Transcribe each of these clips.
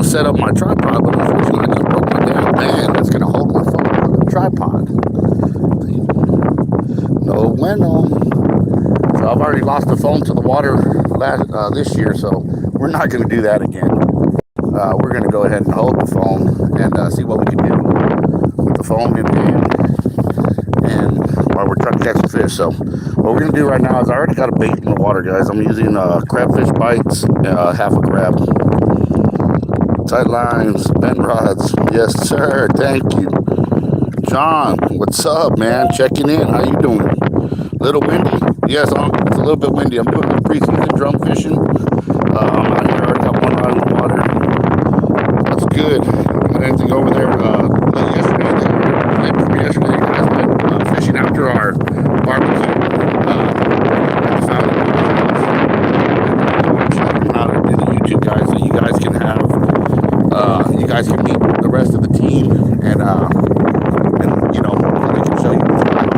to set up my tripod, but unfortunately I just broke my damn band that's going to hold my phone on the tripod. No bueno. So I've already lost the phone to the water this year, so we're not going to do that again. We're going to go ahead and hold the phone and see what we can do with the phone in hand, and while we're trying to catch the fish. So what we're going to do right now is I already got a bait in the water, guys. I'm using crabfish bites, half a crab, tight lines, bend rods. Yes, sir. Thank you. John, what's up, man? Checking in. How you doing? Little windy? Yes, it's a little bit windy. I'm doing the pre-season drum fishing. I'm out here. I already got one rod in the water. That's good. Got anything over there? Yesterday, you guys went fishing after our barbecue. Out to the YouTube guys, so you guys can have, you guys can meet the rest of the team, and you know, they can show you what's going on.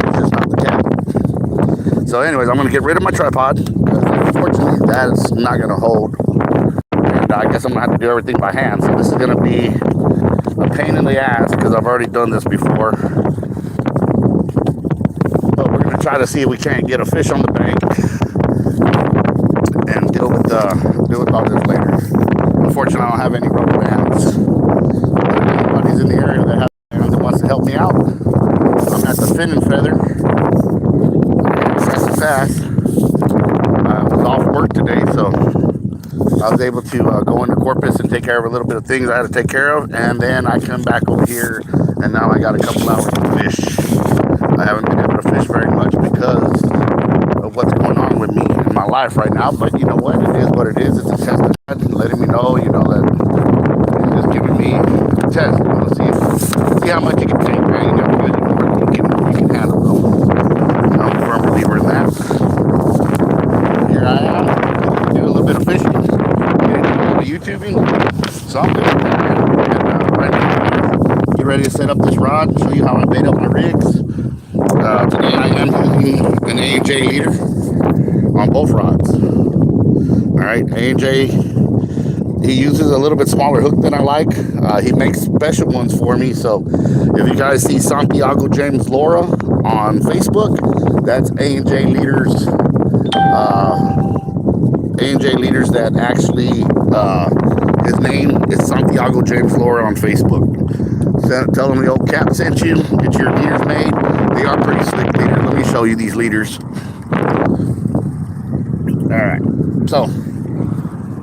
It's just not the Capt. So anyways, I'm going to get rid of my tripod, because unfortunately that's not going to hold, and I guess I'm going to have to do everything by hand. So this is going to be a pain in the ass, because I've already done this before, but we're going to try to see if we can't get a fish on the bank and deal with all this later. Unfortunately, I don't have any rubber bands. If anybody's in the area that has bands that wants to help me out, I'm at the Fin and Feather. Fast. I was off work today, so I was able to go into Corpus and take care of a little bit of things I had to take care of, and then I come back over here, and now I got a couple hours to fish. I haven't been able to fish very much because of what's going on with me in my life right now, but you know what? It is what it is. It's a test of God, letting me know, you know, that it's just giving me a test. You know, see how much you can take, right? You never really know what you can handle, though. I'm a firm believer in that. Here I am, do a little bit of fishing, get a little bit of YouTubing, something. And right now, get ready to set up this rod and show you how I bait up my rigs. Today I am using an A&J leader on both rods. Alright, A&J, he uses a little bit smaller hook than I like. He makes special ones for me, so if you guys see Santiago James Laura on Facebook, that's A&J leaders. A&J leaders that actually, his name is Santiago James Laura on Facebook. Tell them the old Capt sent you. Get your leaders made. They are pretty slick leaders. Let me show you these leaders. Alright, so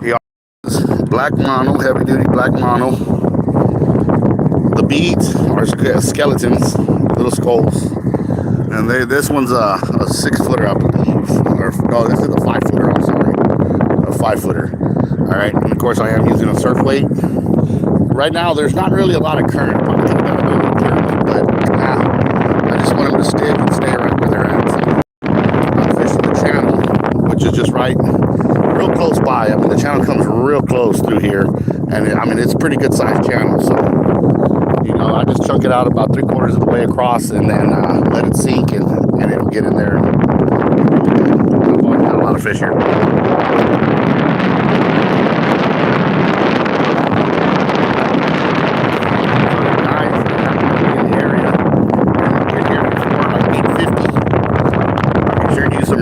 he has black mono, heavy duty black mono. The beads are skeletons, little skulls. And this one's a 6-footer, I believe. Or no, this is a 5-footer, I'm sorry. A 5-footer. Alright, and of course I am using a surf weight. Right now there's not really a lot of current, but I just want them to stick and stay right where they're at. So I'm fishing the channel, which is just right, real close by. I mean, the channel comes real close through here, and I mean, it's a pretty good sized channel. So, you know, I just chunk it out about 3/4 of the way across, and then let it sink, and it'll get in there. I've always got a lot of fish here.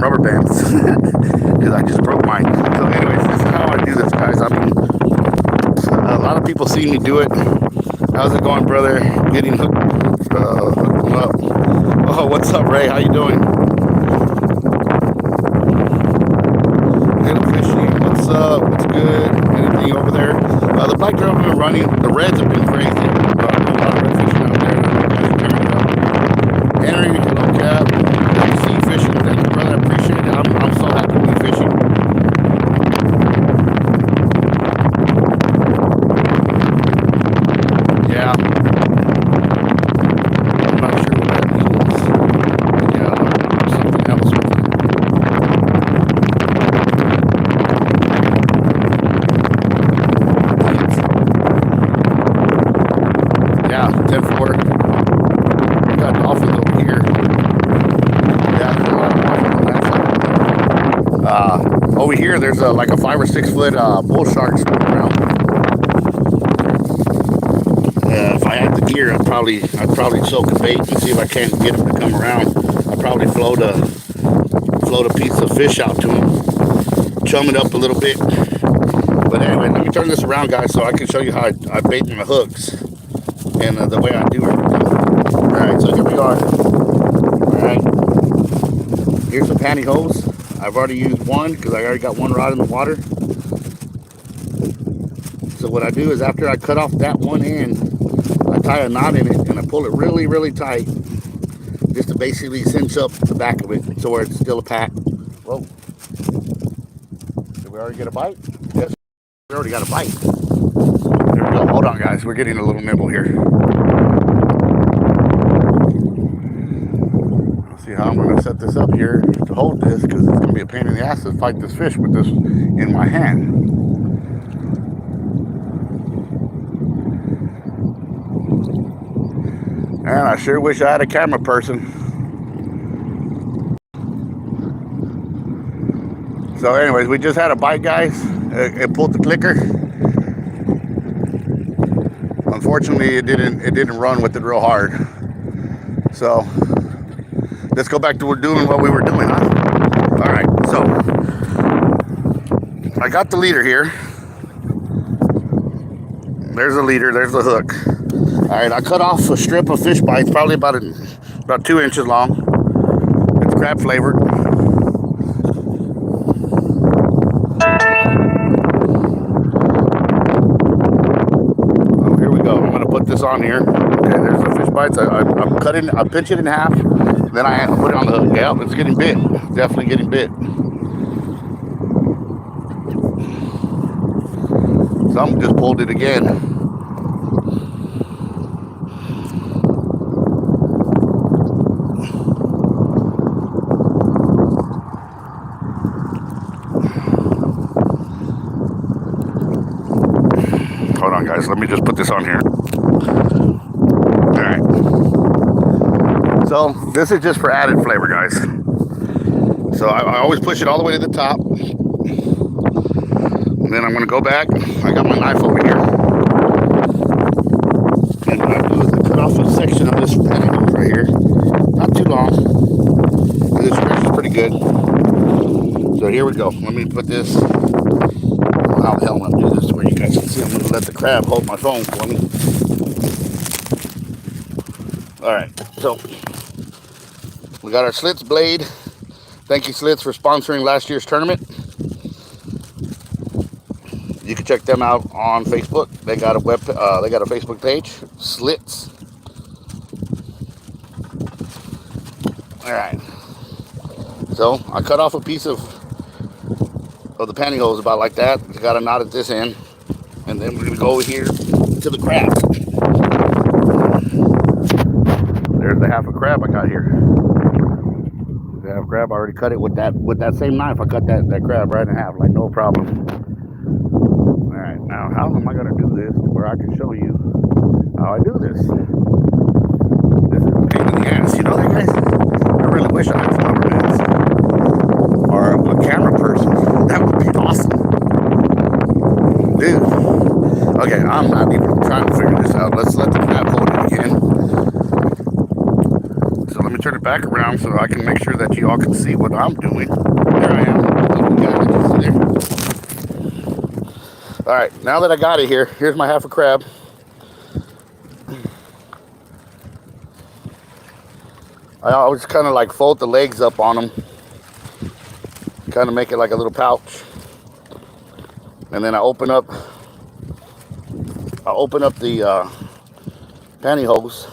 Rubber bands because I just broke mine. So anyways, this is how I do this, guys. I mean, a lot of people see me do it. How's it going, brother? Getting hooked them up. Oh, what's up, Ray? How you doing? Little fishing. What's up? What's good? Anything over there? The black drum have been running. The reds have been crazy. A lot of red fishing out there. Henry, hello, Cap. Good to see you fishing. Thank you, brother. I appreciate it. I'm so happy to be fishing. Yeah. I'm not sure what that means. Yeah, something else with it. Yeah, 10-4. We got dolphins over here. over here, there's like a 5 or 6 foot bull shark swimming around. If I had the gear, I'd probably soak a bait and see if I can't get him to come around. I'd probably float a piece of fish out to him, chum it up a little bit. But anyway, let me turn this around, guys, so I can show you how I bait my hooks and the way I do everything. All right, so here we are. All right, here's the pantyhose. I've already used one because I already got one rod in the water. So what I do is after I cut off that one end, I tie a knot in it and I pull it really, really tight, just to basically cinch up the back of it so where it's still a pack. Whoa. Did we already get a bite? Yes, we already got a bite. There we go. Hold on, guys. We're getting a little nibble here. Let's see how I'm going to set this up here to hold this, because it's going to be a pain in the ass to fight this fish with this in my hand. And I sure wish I had a camera person. So anyways, we just had a bite, guys. It pulled the clicker. Unfortunately, it didn't run with it real hard. So let's go back to doing what we were doing, huh? All right, so I got the leader here. There's the leader, there's the hook. All right, I cut off a strip of fish bites, probably about 2 inches long. It's crab flavored. Oh, here we go. I'm gonna put this on here. Okay, there's the fish bites. I'm cutting. I pinch it in half. Then I put it on the hook. Yeah, it's getting bit. Definitely getting bit. Some just pulled it again. Hold on, guys. Let me just put this on here. All right. So this is just for added flavor, guys. So I always push it all the way to the top. And then I'm going to go back. I got my knife over here. And what I do is I cut off a section of this pantyhose right here. Not too long. This fish is pretty good. So here we go. Let me put this. How the hell am I going to do this where you guys can see? I'm going to let the crab hold my phone for me. Alright, so we got our Slits blade. Thank you, Slits, for sponsoring last year's tournament. You can check them out on Facebook. They got a Facebook page, Slits. Alright, so I cut off a piece of the pantyhose about like that. I got a knot at this end, and then we're gonna go over here to the crab. There's the half a crab I got here. The half crab, I already cut it with that same knife. I cut that crab right in half, like no problem. All right, now how am I gonna do this where I can show you how I do this? This is a pain in the ass, you know that, guys? I really wish I had some rubber bands or a camera person. That would be awesome. Dude. Okay, I'm not even trying to figure this out. Let's let the crab hold it again. So let me turn it back around so I can make sure that you all can see what I'm doing. There I am. Alright, now that I got it here, here's my half a crab. I always kind of like fold the legs up on them. Kind of make it like a little pouch. And then I open up the pantyhose.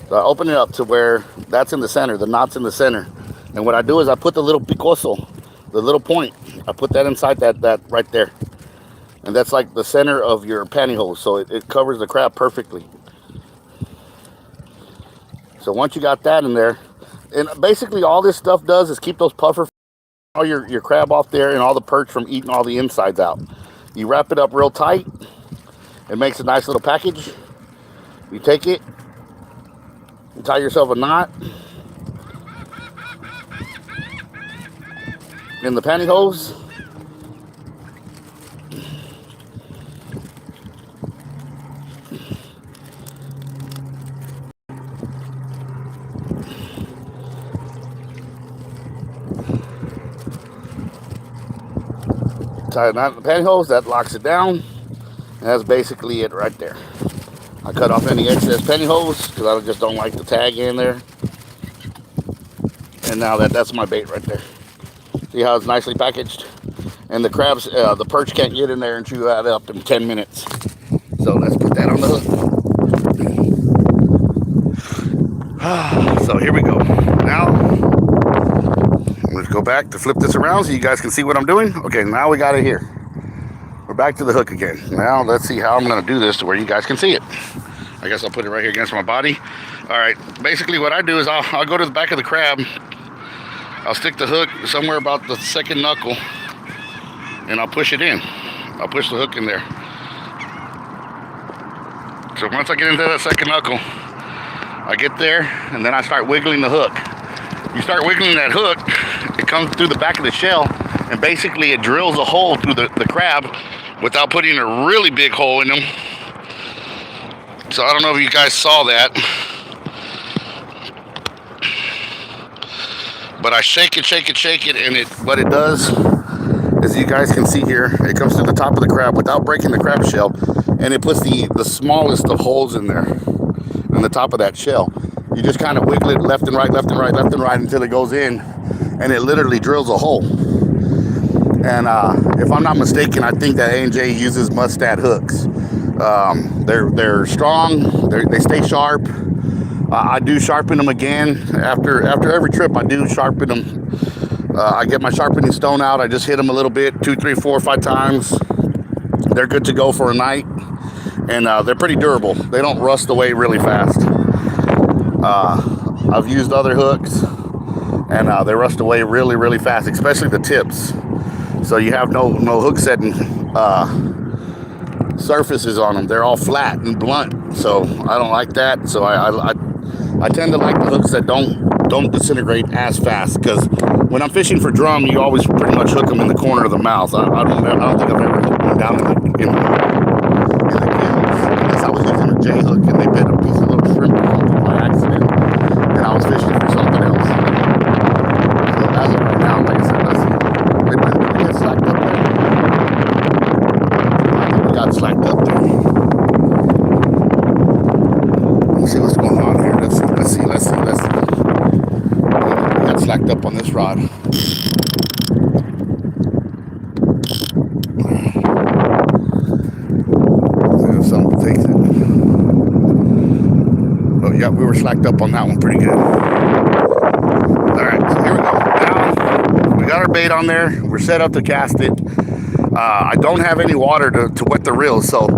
So I open it up to where that's in the center, the knot's in the center. And what I do is I put the little picoso, the little point, I put that inside that right there. And that's like the center of your pantyhose, so it covers the crab perfectly. So once you got that in there, and basically all this stuff does is keep those puffer, all your crab off there and all the perch from eating all the insides out. You wrap it up real tight. It makes a nice little package. You take it, you tie yourself a knot, in the pantyhose. Tie a knot in the pantyhose, that locks it down. And that's basically it right there. I cut off any excess pantyhose because I just don't like the tag in there. And now that's my bait right there. See how it's nicely packaged? And the crabs, the perch can't get in there and chew that up in 10 minutes. So let's put that on the hook. So here we go. Now, let's go back to flip this around so you guys can see what I'm doing. Okay, now we got it here. We're back to the hook again. Now let's see how I'm gonna do this to where you guys can see it. I guess I'll put it right here against my body. All right, basically what I do is I'll go to the back of the crab. I'll stick the hook somewhere about the second knuckle and I'll push it in. I'll push the hook in there. So once I get into that second knuckle, I get there and then I start wiggling the hook. You start wiggling that hook, it comes through the back of the shell and basically it drills a hole through the crab without putting a really big hole in them. So I don't know if you guys saw that, but I shake it, and what it does is, you guys can see here, it comes to the top of the crab without breaking the crab shell, and it puts the smallest of holes in there, on the top of that shell. You just kind of wiggle it left and right, left and right, left and right until it goes in, and it literally drills a hole. And if I'm not mistaken, I think that A&J uses Mustad hooks. They're strong, they stay sharp. I do sharpen them again after every trip. I do sharpen them. I get my sharpening stone out. I just hit them a little bit, 2, 3, 4, 5 times. They're good to go for a night, and they're pretty durable. They don't rust away really fast. I've used other hooks, and they rust away really, really fast, especially the tips. So you have no hook setting surfaces on them. They're all flat and blunt, so I don't like that. So I tend to like the hooks that don't disintegrate as fast, because when I'm fishing for drum, you always pretty much hook them in the corner of the mouth. I don't think I've ever hooked them down in the gills, unless I was using a J hook and they bit a piece of little shrimp or something by accident, and I was fishing for something else. So as of right now, like I said, let's see. Did we get slacked up there? I think we got slacked up there. Let's see what's going on here. Let's see. We got slacked up on this rod. If something takes it. Oh yeah, we were slacked up on that one pretty good. Alright, so here we go. Now we got our bait on there. We're set up to cast it. I don't have any water to wet the reel, so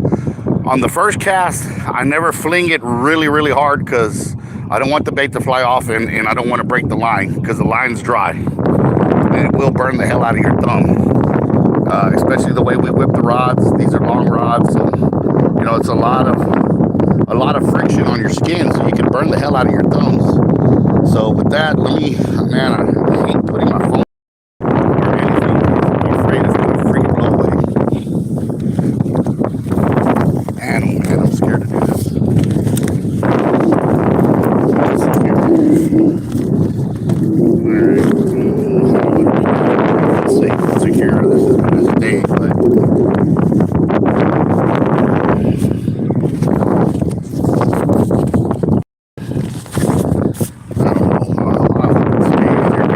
on the first cast, I never fling it really, really hard, because I don't want the bait to fly off, and I don't want to break the line, because the line's dry and it will burn the hell out of your thumb. Especially the way we whip the rods. These are long rods, so you know it's a lot of friction on your skin, so you can burn the hell out of your thumbs. So with that, man, I hate putting my phone or anything. I'm afraid it's gonna freaking blow away. Man, I'm scared to do this. Alright. Secure this day, but I don't know. I hope it stays here.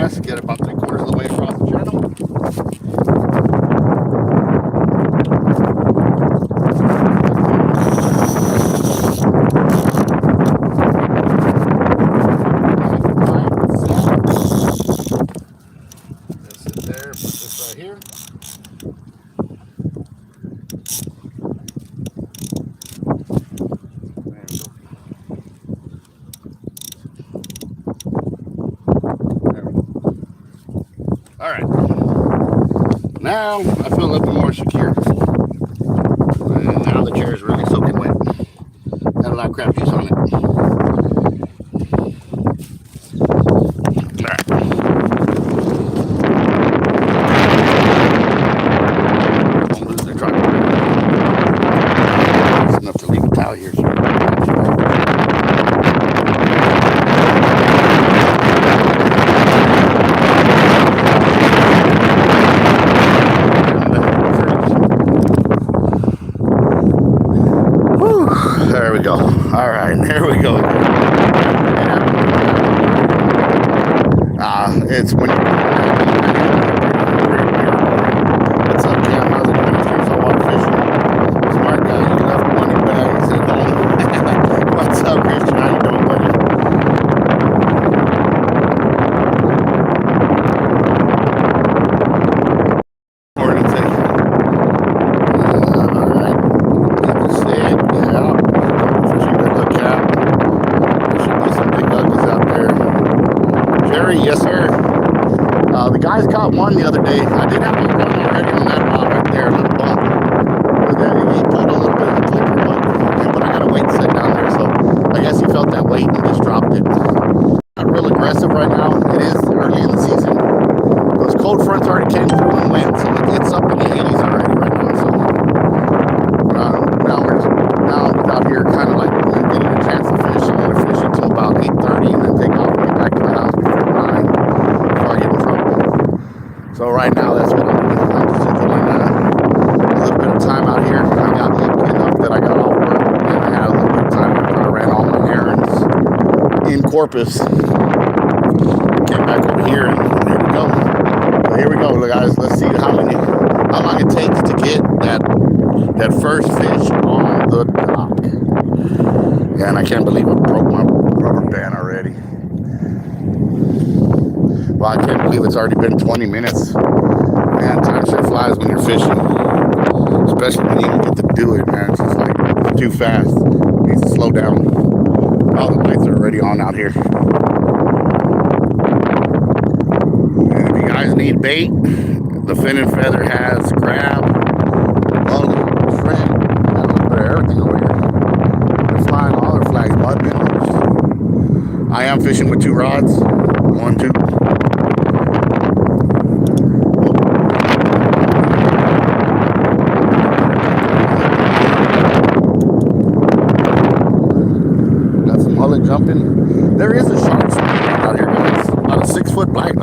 gas, get about 3/4 of the way across the channel. That's it there. Put this right here. All right. Now I feel a little bit more secure. And now the chair is really soaking wet. Got a lot of crap juice on it. All right. Don't lose the truck. It's enough to leave a towel here. There we go. All right, there we go. It's when. What's up, Cam? How's it going? It's saltwater fishing. Smart guy. You left money bags at home. What's up, Christian? How you doing, buddy? Morning, say. All right. Good to see it. Yeah. Fishing good look, Capt. There should be some big uglies out there. Jerry, yes, sir. The guys caught one the other day. I did have a run already on that rod right there, a little bump. He pulled a little bit of the clipper, but I gotta wait to sit down there. So I guess he felt that weight and just dropped it. Not real aggressive right now. It is early in the season. Those cold fronts already came through and went, so it's up in the 80s already right now. So now I'm out here kind of like getting a chance to fish. I'm gonna fish until about 8:30 and then take off and get back to the house before 9 before I get in trouble. So right now that's what I'm doing. I'm just enjoying a little bit of time out here. I got lucky enough that I got off work and I had a little bit of time after I ran all my errands in Corpus. Came back over here and here we go. So here we go, guys. Let's see how long it takes to get that first fish on the dock. Yeah, and I can't believe I broke my rubber band already. Well, I can't believe it's already been 20 minutes. Man, time sure flies when you're fishing. Especially when you even get to do it, man. It's just like it's too fast. It needs to slow down. All the lights are already on out here. And if you guys need bait, the Fin and Feather has crab, mullet, shrimp, got a little bit of everything over here. They're flying all their flags, mud minnows. I am fishing with 2 rods. 1, 2. Got some mullet jumping. There is a shark out here, guys. About a 6-foot black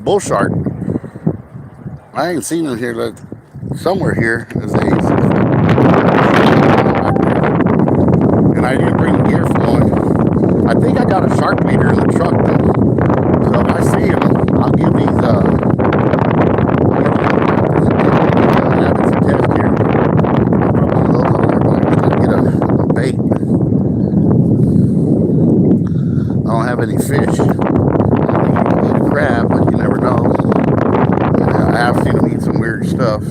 bull shark. I ain't seen him here. Like somewhere here is a 6-foot. And I didn't bring gear for one. I think I got a shark leader in the truck though. So if I see him, I'll give these rabbits a test here. Probably a little hungry, but I just gotta get a bait. I don't have any fish. I think you can get a crab, but you never know. I have seen them eat some weird stuff.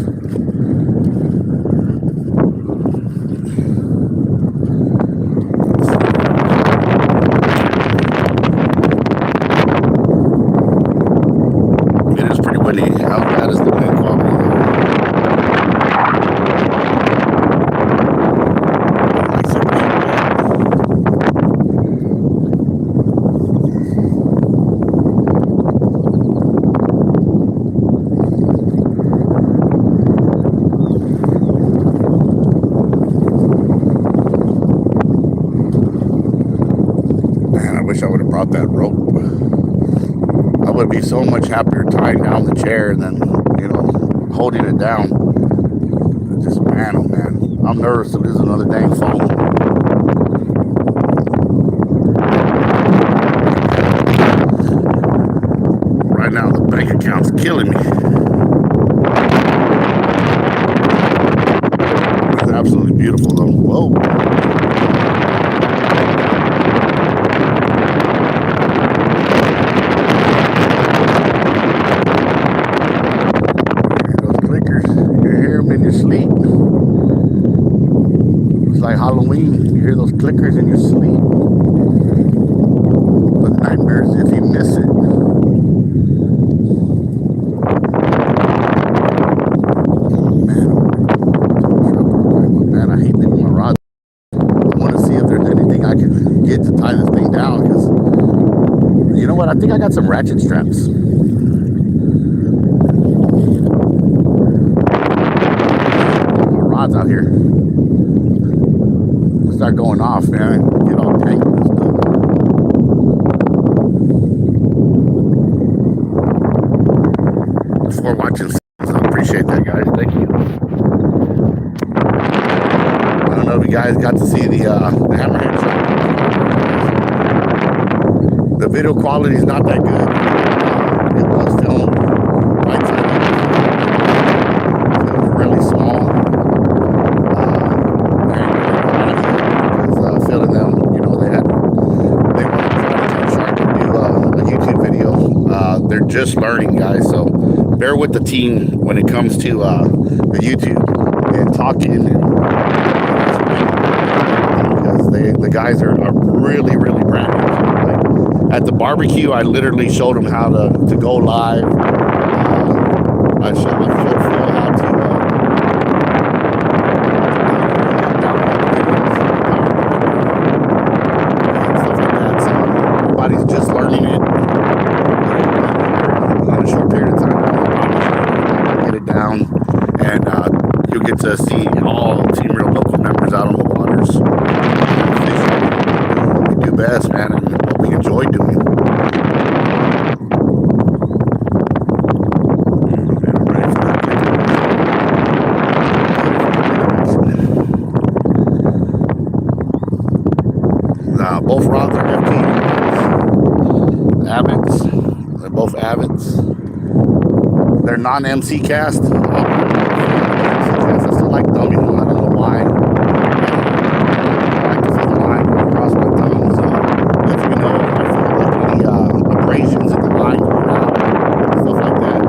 It is pretty windy. How bad is the wind quality? Man, I wish I would have brought that rope. I would be so much happier tying down the chair than, holding it down. Just, man, oh man. I'm nervous to lose another dang phone. killing me. It's absolutely beautiful though. Whoa. Those clickers, you hear them in your sleep. It's like Halloween. You hear those clickers in your sleep. The nightmares if you miss it. Man, I hate leaving my rod. I want to see if there's anything I can get to tie this thing down, because you know what? I think I got some ratchet straps. My rod's out here. Start going off, man. Get all tangled and stuff. Before watching, I appreciate that, guys. Thank you. I don't know if you guys got to see the hammerhead shot. The video quality is not that good. It was filmed right side up. It was really small. Filming them, you know, they wanted to try to get Shark to do a YouTube video. They're just learning, guys, so bear with the team when it comes to the YouTube and talking, because the guys are really brand new. Like, at the barbecue, I literally showed them how to go live. I showed Phil how to everybody's just learning it in a short period of time. Get it down, and you'll get to see all Team Real local members out on the waters. We do best, man, and what we enjoy doing. Both rods are FT. Abbott's. They're both Abbott's. They're non-MC cast. I still like thumbing them. I don't know why. I like to see the line going across my thumb. So if you know, I feel like any abrasions in the line going out, stuff like that.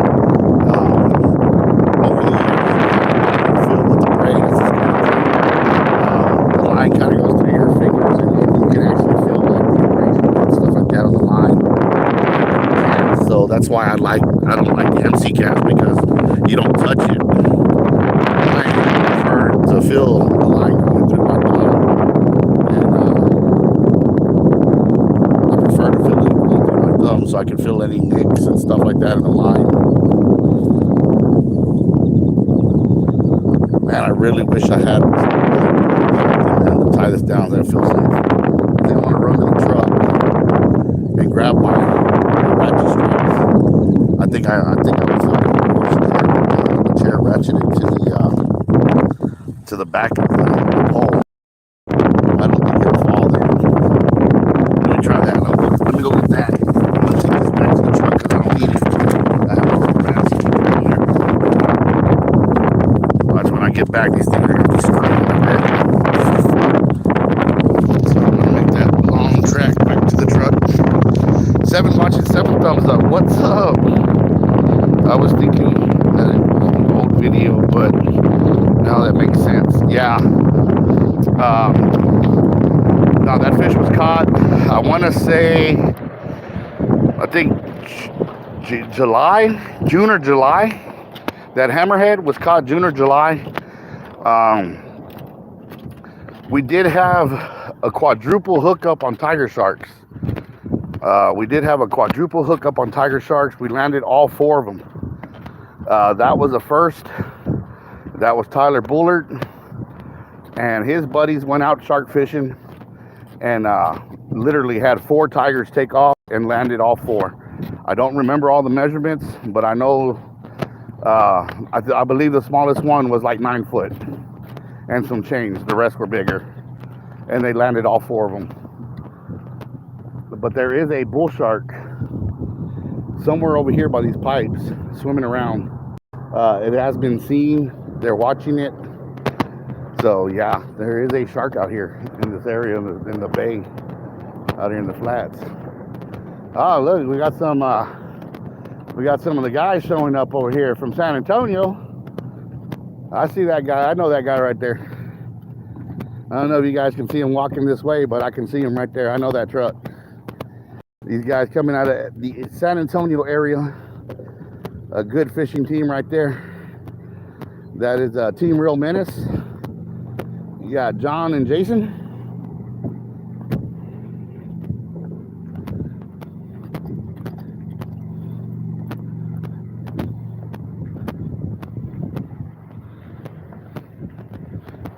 Hopefully, you feel with the braids. The line kind of goes through your fingers, and you can actually feel like the abrasions and stuff like that on the line. So that's why I don't like the MC cast, because you don't touch it. I prefer to feel the line going through my thumb, and I prefer to feel it going through my thumb so I can feel any nicks and stuff like that in the line. Man, I really wish I had to tie this down. That feels safe. I think I want to run to the truck and grab my ratchet straps. I think I was the chair ratcheted to the back of the pole. I don't think it'll fall there. Let me try that. Let me go get that. I'm gonna take this back to the truck because I don't need it. I have no rats in there. Watch, when I get back, these things are gonna be screwed like that. So I'm gonna make that long track back to the truck. Seven watching, 7 thumbs up. What's up? I was thinking that it was an old video, but now that makes sense. Yeah. Now that fish was caught, I want to say, I think June or July. That hammerhead was caught June or July. We did have a quadruple hookup on tiger sharks. We landed all 4 of them. That was the first. That was Tyler Bullard, and his buddies went out shark fishing, and literally had 4 tigers take off and landed all 4. I don't remember all the measurements, but I know I believe the smallest one was like 9 foot and some change. The rest were bigger, and they landed all 4 of them. But there is a bull shark somewhere over here by these pipes, swimming around. It has been seen. They're watching it. So yeah, there is a shark out here in this area in the bay, out here in the flats. Oh look, we got some of the guys showing up over here from San Antonio. I see that guy. I know that guy right there. I don't know if you guys can see him walking this way, but I can see him right there. I know that truck. These guys coming out of the San Antonio area. A good fishing team right there. That is Team Real Menace. You got John and Jason.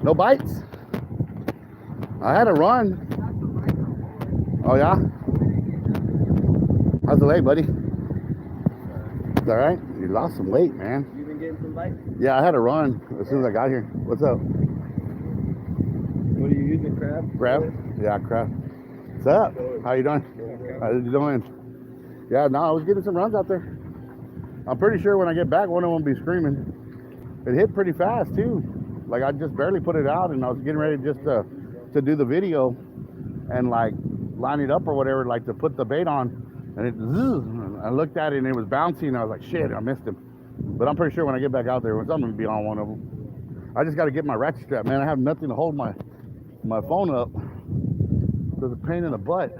No bites? I had a run. Oh yeah? How's the leg, buddy? It's all right? You lost some weight, man. You been getting some bites? Yeah, I had a run as soon as I got here. What's up? What are you using, crab? Crab? Yeah, crab. What's up? How you doing? How you doing? Yeah, no, I was getting some runs out there. I'm pretty sure when I get back, one of them will be screaming. It hit pretty fast too. Like I just barely put it out, and I was getting ready just to do the video and like line it up or whatever, like to put the bait on, and it zzz, I looked at it and it was bouncing, and I was like, shit, I missed him. But I'm pretty sure when I get back out there, I'm gonna be on one of them. I just got to get my ratchet strap, man. I have nothing to hold my phone up. There's a pain in the butt.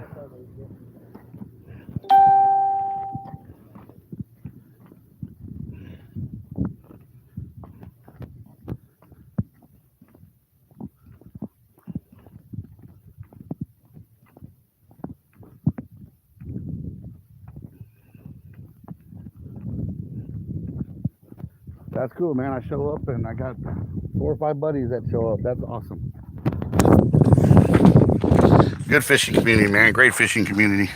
That's cool, man. I show up and I got 4 or 5 buddies that show up. That's awesome. Good fishing community, man. Great fishing community.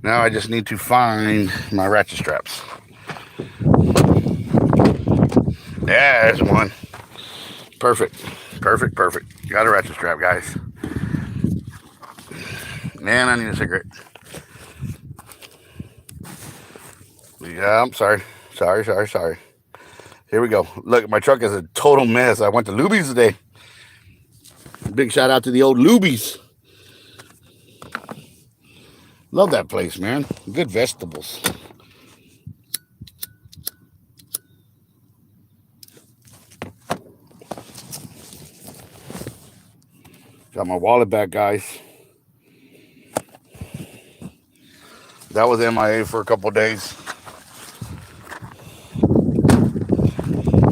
Now I just need to find my ratchet straps. Yeah, there's one. Perfect. Perfect, perfect. Got a ratchet strap, guys. Man, I need a cigarette. Yeah, I'm sorry. Sorry. Here we go. Look, my truck is a total mess. I went to Luby's today. Big shout out to the old Luby's. Love that place, man. Good vegetables. Got my wallet back, guys. That was MIA for a couple of days.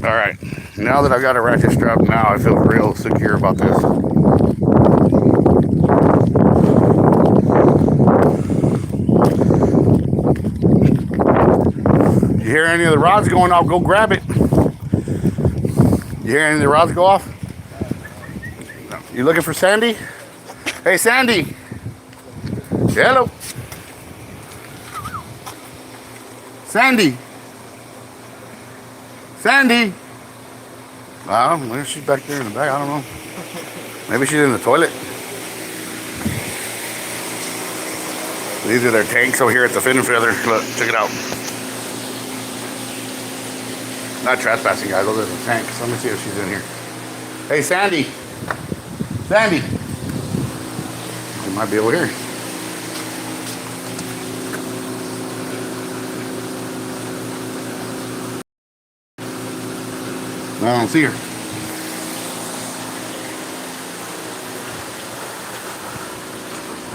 All right, now that I got a ratchet strap, now I feel real secure about this. You hear any of the rods going off, go grab it. You hear any of the rods go off? You looking for Sandy? Hey, Sandy. Hello. Sandy. Sandy. Well, she's back there in the back. I don't know. Maybe she's in the toilet. These are their tanks over here at the Fin and Feather. Look, check it out. Not trespassing, guys. Those are the tanks. Let me see if she's in here. Hey, Sandy. Sandy. She might be over here. I don't see her.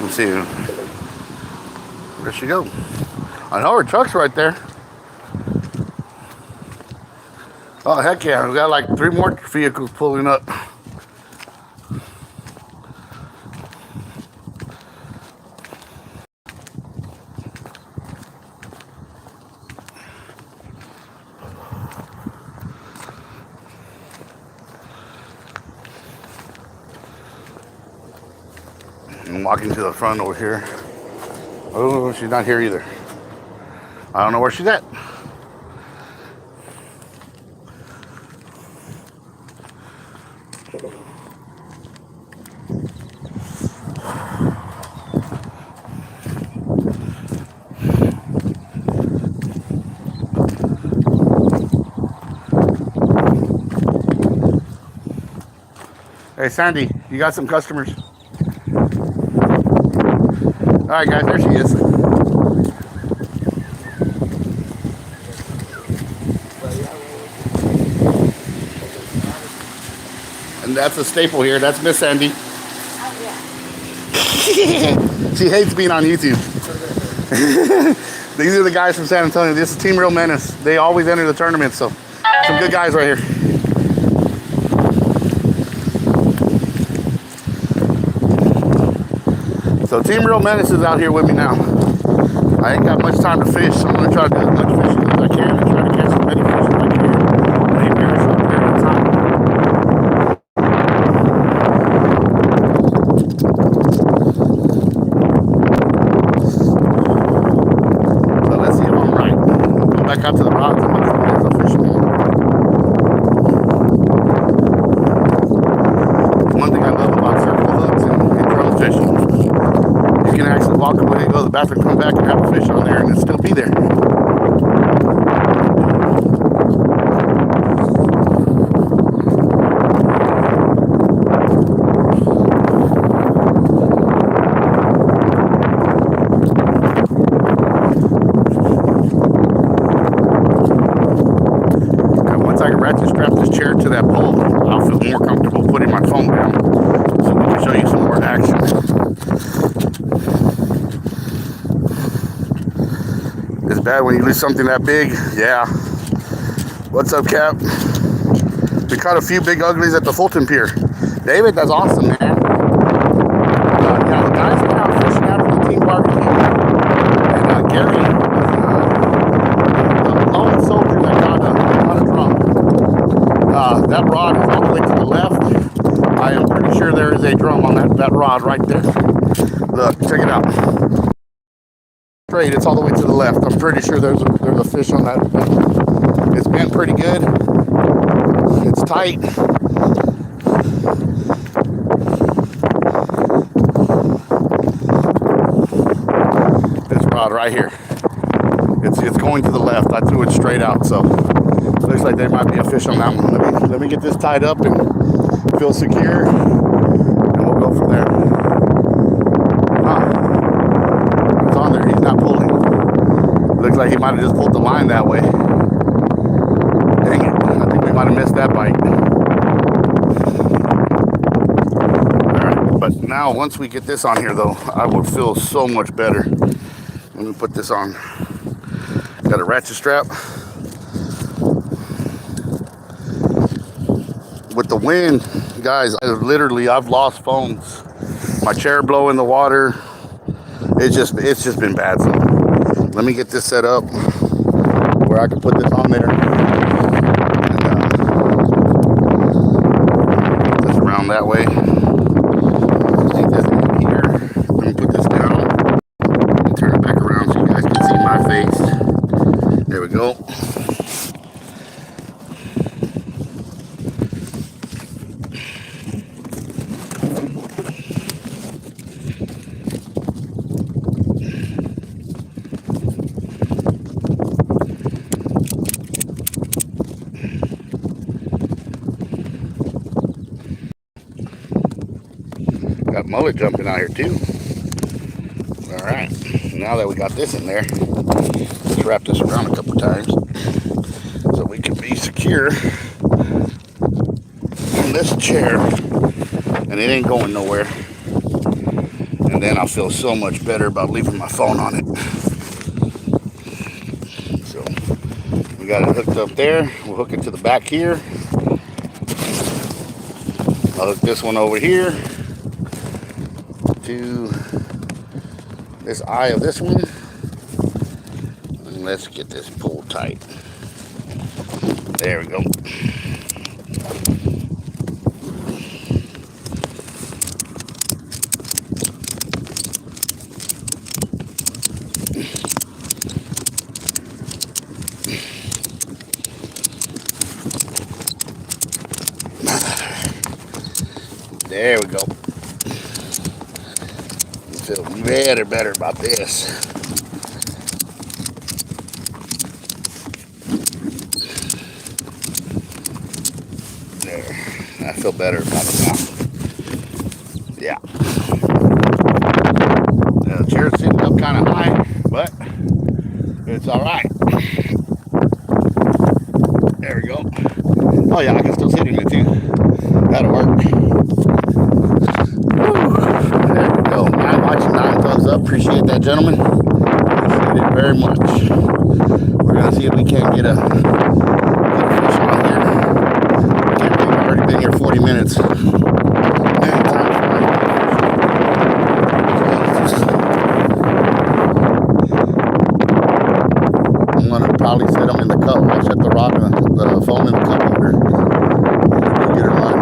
Let's see. Where'd she go? I know her truck's right there. Oh, heck yeah. We got like 3 more vehicles pulling up. I'm walking to the front over here. Oh, she's not here either. I don't know where she's at. Hey, Sandy, you got some customers? All right, guys, there she is. And that's a staple here. That's Miss Sandy. She hates being on YouTube. These are the guys from San Antonio. This is Team Real Menace. They always enter the tournament, so some good guys right here. So Team Real Menace is out here with me now. I ain't got much time to fish, so I'm gonna try to do as much fishing as I can and try to catch as many fish as I can in a very short period of time. So let's see if I'm right. Go back out to the rods and look for there's a fish on. One thing I love about circle hooks and drum fishing. You can actually walk away, go to the bathroom, come back and have a fish on there and it'll still be there. And once I can ratchet strap this chair to that pole, I'll feel more comfortable putting my phone down so we can show you some more action. It's bad when you lose something that big. Yeah. What's up, Cap? We caught a few big uglies at the Fulton Pier. David, that's awesome, man. Yeah, the guys went out fishing after the team barbecue. And Gary was the lone soldier that got a drum. That rod is all the way to the left. I am pretty sure there is a drum on that rod right there. Look, check it out. Straight, it's all the way to the left. I'm pretty sure there's a fish on that. It's been pretty good. It's tight. This rod right here. It's going to the left. I threw it straight out, so looks like there might be a fish on that one. Let me get this tied up and feel secure, and we'll go from there. It's on there. He's not pulling. Looks like he might have just pulled the line that way. Dang it. I think we might have missed that bite. Alright, but now once we get this on here though, I will feel so much better. Let me put this on. Got a ratchet strap. With the wind, guys, I've lost phones. My chair blow in the water. It's just been bad. So let me get this set up where I can put this on there. And, just around that way. Take this in here. Let me put this down. And turn it back around so you guys can see my face. There we go. Got mullet jumping out here too. All right, now that we got this in there, let's wrap this around a couple times so we can be secure on this chair and it ain't going nowhere. And then I'll feel so much better about leaving my phone on it. So we got it hooked up there. We'll hook it to the back here. I'll hook this one over here to this eye of this one, and let's get this pulled tight. There we go. There we go. Feel better about this. There. I feel better about it now. Yeah. The chair's sitting up kind of high, but it's all right. There we go. Oh yeah, I can still sit in it too. That'll work. Whew. There we go. 9 watching, 9 thumbs up. Appreciate that, gentlemen. Appreciate it very much. We're gonna see if we can't get a fish on here. I can't believe I've already been here 40 minutes. Man, time I'm gonna probably set them in the cup. I'll set the rod and the phone in the cup holder. Go get her on.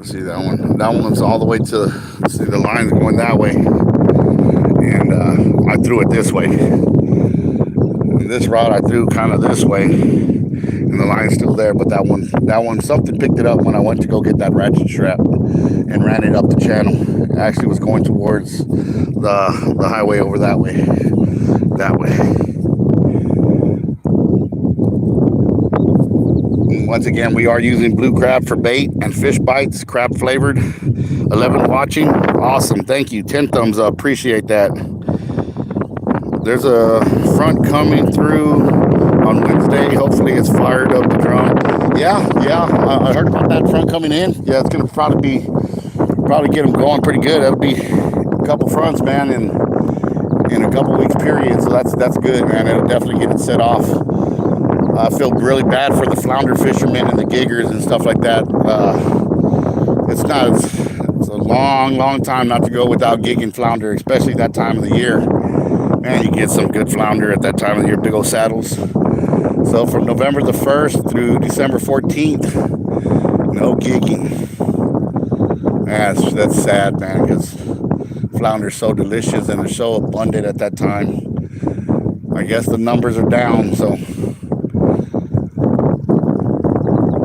See that one? That one's all the way to. See the line's going that way, and I threw it this way. And this rod I threw kind of this way, and the line's still there. But that one, something picked it up when I went to go get that ratchet strap and ran it up the channel. It actually was going towards the highway over that way. And once again, we are using blue crab for bait and fish bites, crab flavored. 11 watching, awesome, thank you. 10 thumbs up, appreciate that. There's a front coming through on Wednesday. Hopefully it's fired up the drum. Yeah, I heard about that front coming in. Yeah, it's gonna probably get them going pretty good. That'll be a couple fronts, man, in a couple weeks period. So that's good, man. It'll definitely get it set off. I feel really bad for the flounder fishermen and the giggers and stuff like that. It's a long time not to go without gigging flounder, especially that time of the year. Man, you get some good flounder at that time of the year, big old saddles. So from November the 1st through December 14th, no gigging. That's sad, man, because flounder's so delicious and they're so abundant at that time. I guess the numbers are down, so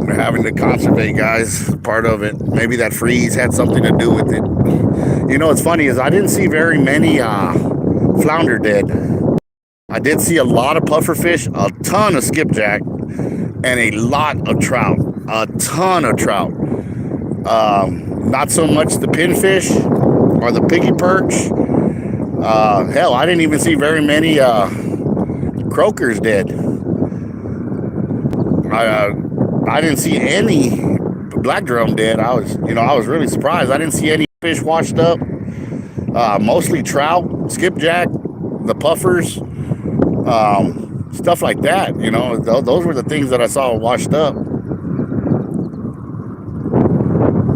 we're having to conservate, guys. Part of it. Maybe that freeze had something to do with it. You know, what's funny is I didn't see very many flounder dead. I did see a lot of puffer fish, a ton of skipjack, and a lot of trout. A ton of trout. Not so much the pinfish or the piggy perch. Hell, I didn't even see very many croakers dead. I didn't see any black drum dead. I was really surprised. I didn't see any fish washed up. Mostly trout, skipjack, the puffers, stuff like that. You know, those were the things that I saw washed up.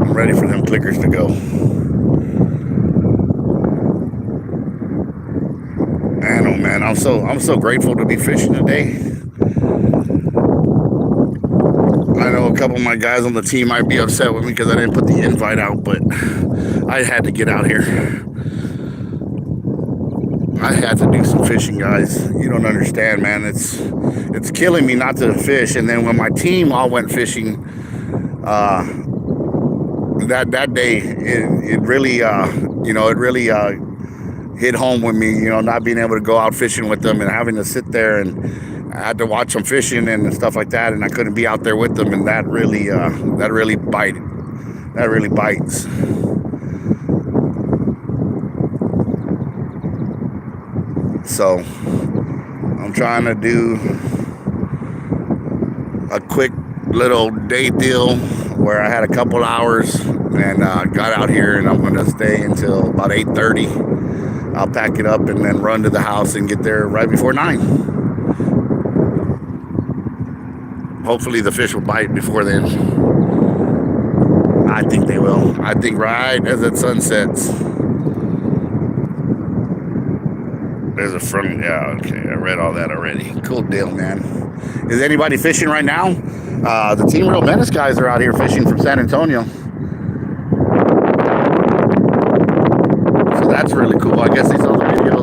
I'm ready for them clickers to go. Man, oh man, I'm so grateful to be fishing today. I know a couple of my guys on the team might be upset with me because I didn't put the invite out, but I had to get out here. I had to do some fishing, guys. You don't understand, man. It's killing me not to fish. And then when my team all went fishing, that day, it really hit home with me. You know, not being able to go out fishing with them and having to sit there, and I had to watch them fishing and stuff like that, and I couldn't be out there with them, and that really bited. That really bites. So I'm trying to do a quick little day deal where I had a couple hours and got out here, and I'm going to stay until about 8:30. I'll pack it up and then run to the house and get there right before 9. Hopefully the fish will bite before then. I think they will. I think right as the sun sets. There's a front. Yeah, okay. I read all that already. Cool deal, man. Is anybody fishing right now? The Team Real Menace guys are out here fishing from San Antonio. So that's really cool. I guess they saw the video.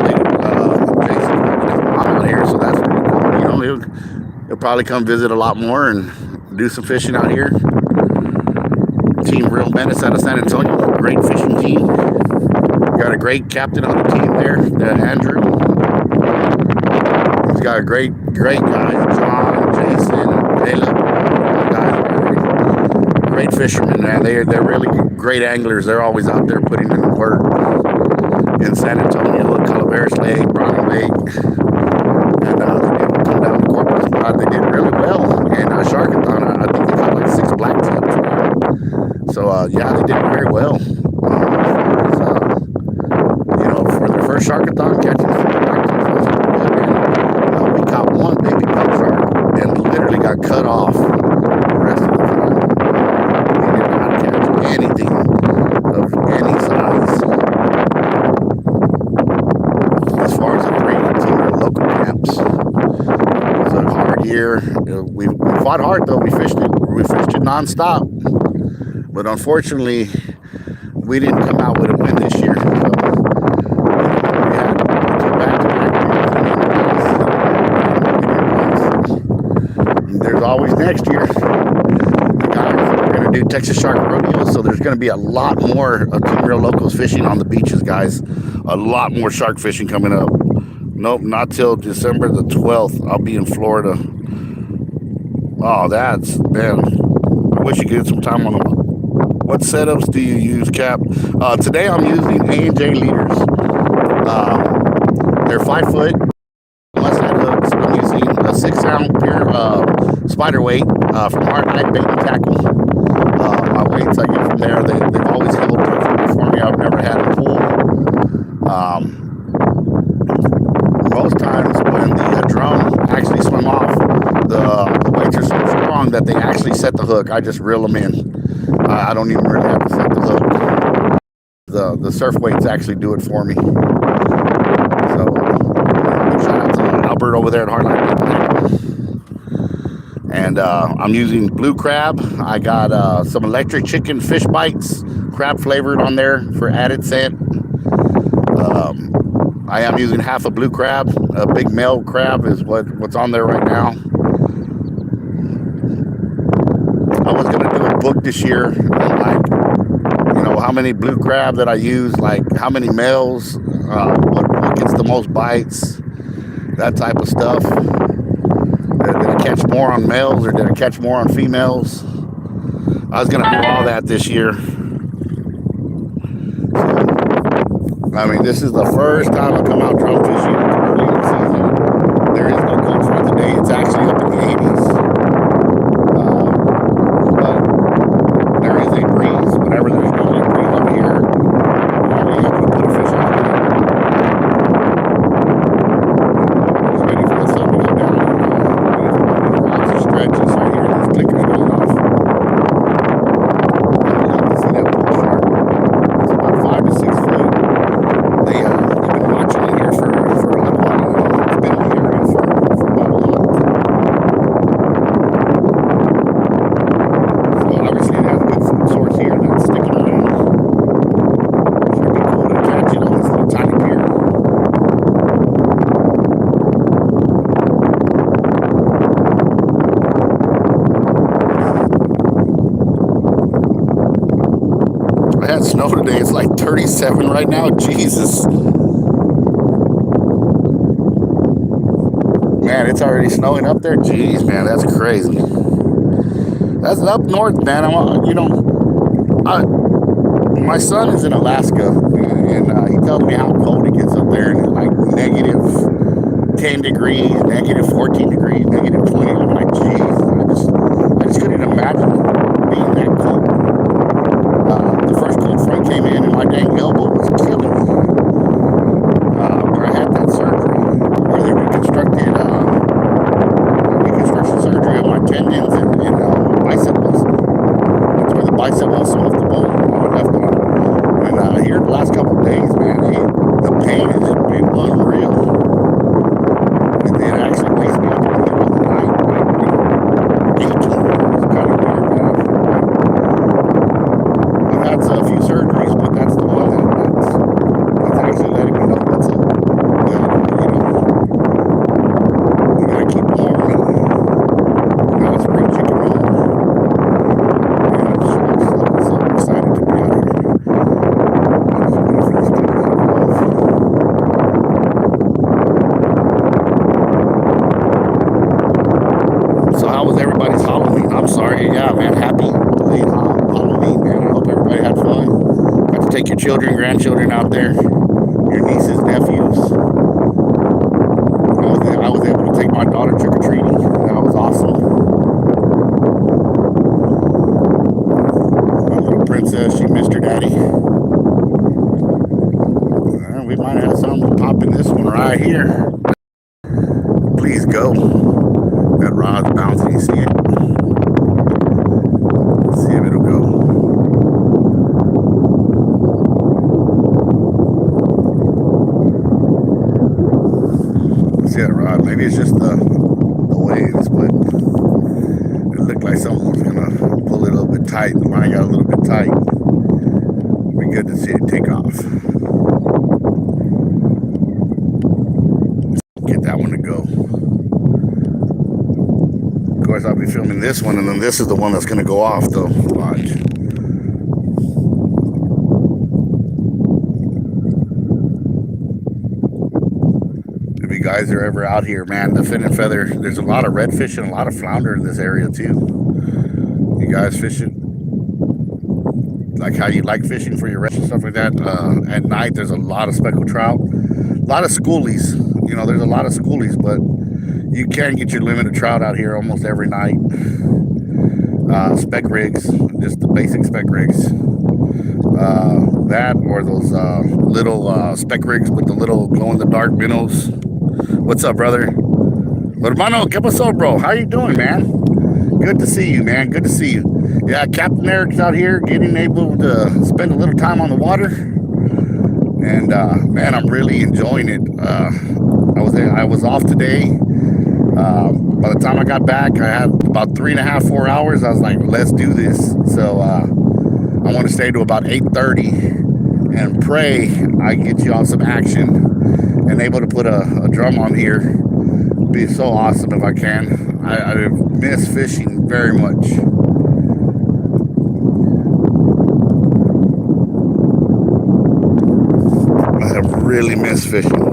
Jason out here, so that's really cool. You know, he'll probably come visit a lot more and do some fishing out here. Team Real Menace out of San Antonio. Great fishing team. Got a great captain on the team there, Andrew. He's got a great guys, John, Jason, Caleb. Guys, great fishermen, man. They're really great anglers. They're always out there putting in the work. In San Antonio, Calaveras Lake, Browning Lake, and they did come down to Corpus spot. They did really well. And Sharkathon, I think they got like 6 black tips. So yeah, they did very well. For their first Sharkathon, catching 6 black tips was pretty good. And we caught one baby pump shark and literally got cut off the rest of the time. We did not catch anything of any size. As far as the 3 local camps, it was a hard year. We fought hard though. We fished it nonstop. But unfortunately, we didn't come out with a win this year. So, we had 2 back-to-back wins. There's always next year. We're going to do Texas Shark Rodeo, so there's going to be a lot more of Team Real Locals fishing on the beaches, guys. A lot more shark fishing coming up. Nope, not till December the 12th. I'll be in Florida. Oh, man. I wish you could get some time on them. What setups do you use, Cap? Today I'm using A&J leaders. They're 5 foot. Must-head hooks. I'm using a 6-ounce pure spider weight from Hardline Bait and Tackle. My weights I get from there, they've always held perfectly for me. I've never had a pull. Most times when the drum actually swim off, the weights are so strong that they actually set the hook. I just reel them in. I don't even really have to set the hook. The surf weights actually do it for me. So, shout out to Albert over there at Hardline. And I'm using blue crab. I got some electric chicken fish bites, crab flavored on there for added scent. I am using half a blue crab. A big male crab is what's on there right now. I was going to do a book this year, like, how many blue crab that I use, like how many males, what gets the most bites, that type of stuff. Did I catch more on males or did I catch more on females? I was going to do all that this year. I mean, this is the first time I come out drum fishing early in the season. There is no cold front today. It's actually up in the 80s. But there is a breeze. Whenever there's no breeze over here, I'm able to put a fish on it. Just waiting for the sun to go down. Lots of stretches right here. This clicker's going off. I would like to see that bull shark. It's about 5 to 6 foot. They've been watching it here for a little while now. It's been in the area for about a month. So obviously it has a good food source here that's sticking around. Should be cool to catch it on this little tiny pier. I had snow today. It's like 37 right now. Jesus. Man, it's already snowing up there. Jeez, man, that's crazy. That's up north, man. My son is in Alaska, and he tells me how cold it gets up there, and it's like negative 10 degrees, negative 14 degrees, negative 20. I'm like, jeez, I just couldn't imagine being that cold. The first cold front came in, and my dang elbow was killing me. Where I had that surgery, where they reconstruction surgery on my tendons and bicep muscle. That's where the bicep muscle off the bone on my left arm. And here the last couple of days, man, the pain has just been unreal. And it actually wakes me up in the middle of the night, like, aching. It's kind of weird, man. I've had a few surgeries, but that's the one that's actually letting me know what's up. You gotta keep warm and got a spring chicken roll. And I'm so excited to be out here. I'm just waiting for this to go off. take your children, grandchildren out there, your nieces, nephews. I was able to take my daughter trick-or-treating. That was awesome. My little princess, she missed her daddy. We might have something pop in this one right here. Please go. That rod's bouncing, you see it? Let's see if it'll go. See that rod? Maybe it's just the waves, but it looked like someone was gonna pull it a little bit tight. The line got a little bit tight. It'd be good to see it take off. Get that one to go. Of course, I'll be filming this one, and then this is the one that's gonna go off, though. Watch. If you guys are ever out here, man, the fin and feather, there's a lot of redfish and a lot of flounder in this area too. You guys fishing like how you like fishing for your and stuff like that. At night, there's a lot of speckled trout, a lot of schoolies. You know, there's a lot of schoolies, but you can get your limit of trout out here almost every night. Spec rigs, just the basic spec rigs. That or those little spec rigs with the little glow-in-the-dark minnows. What's up, brother? Hermano, ¿qué pasó, bro? How you doing, man? Good to see you, man. Good to see you. Yeah, Captain Eric's out here getting able to spend a little time on the water. And, man, I'm really enjoying it. I was off today. By the time I got back, I had about 3.5, 4 hours. I was like, let's do this. So I want to stay to about 8:30 and pray I get you all some action and able to put a drum on here. It'd be so awesome if I can. I miss fishing very much. I really miss fishing.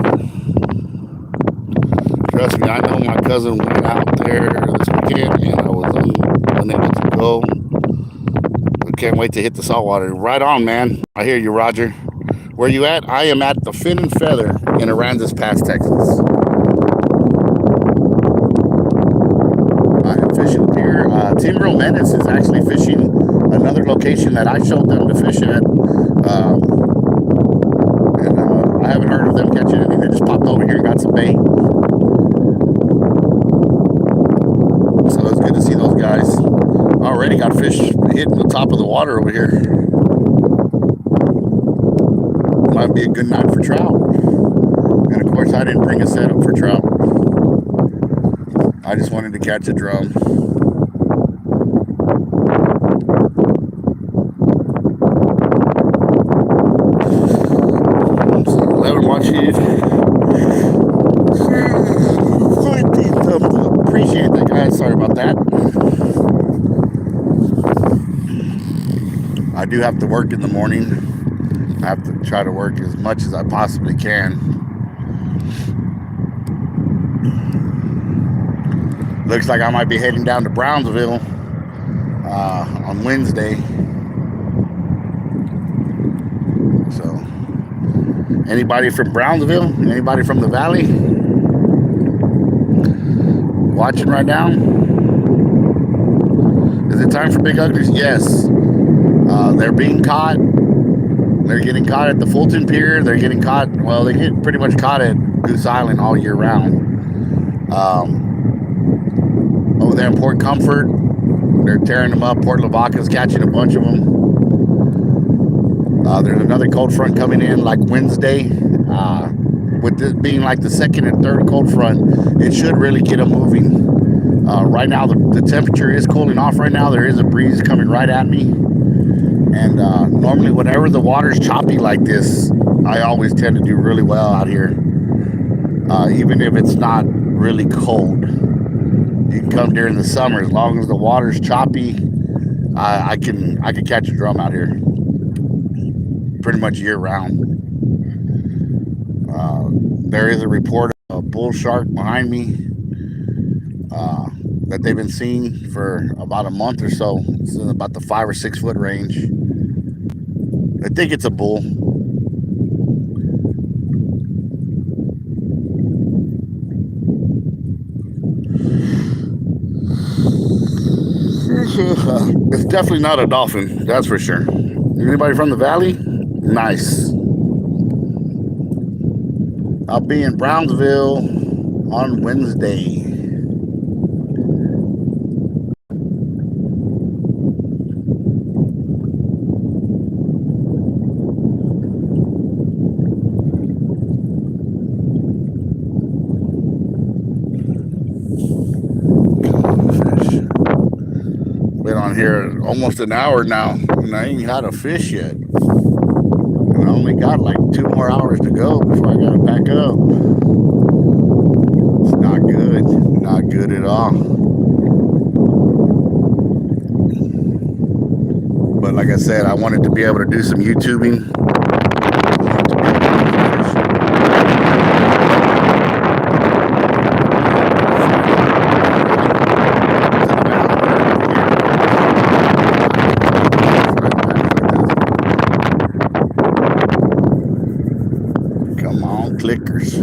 Trust me, I know my cousin went out there this weekend and I was unable to go. I can't wait to hit the saltwater. Right on, man. I hear you, Roger. Where you at? I am at the Fin and Feather in Aransas Pass, Texas. I am fishing here. Tim Romanis is actually fishing another location that I showed them to fish at. And I haven't heard of them catching anything. They just popped over here and got some bait. So it's good to see those guys. Already got fish hitting the top of the water over here. Might be a good night for trout. And of course, I didn't bring a setup for trout. I just wanted to catch a drum. So let them watch it. Appreciate that, guys. Sorry about that. I do have to work in the morning. I have to try to work as much as I possibly can. Looks like I might be heading down to Brownsville on Wednesday. So, anybody from Brownsville? Anybody from the valley? Watching right now? Is it time for big uglies? Yes. They're being caught. They're getting caught at the Fulton Pier. They're getting caught, well, they get pretty much caught at Goose Island all year round. Over there in Port Comfort, they're tearing them up. Port Lavaca's catching a bunch of them. There's another cold front coming in like Wednesday. With this being like the second and third cold front, it should really get them moving. Right now, the temperature is cooling off right now. There is a breeze coming right at me. And normally, whenever the water's choppy like this, I always tend to do really well out here. Even if it's not really cold. You can come during the summer. As long as the water's choppy, I can catch a drum out here. Pretty much year round. There is a report of a bull shark behind me that they've been seeing for about a month or so. It's in about the 5 or 6 foot range. I think it's a bull. It's definitely not a dolphin, that's for sure. Anybody from the valley? Nice. I'll be in Brownsville on Wednesday. Been on here almost an hour now, and I ain't had a fish yet. And I only got like 2 more hours to go before I gotta pack up. It's not good. Not good at all. But like I said, I wanted to be able to do some YouTubing. Come on, clickers.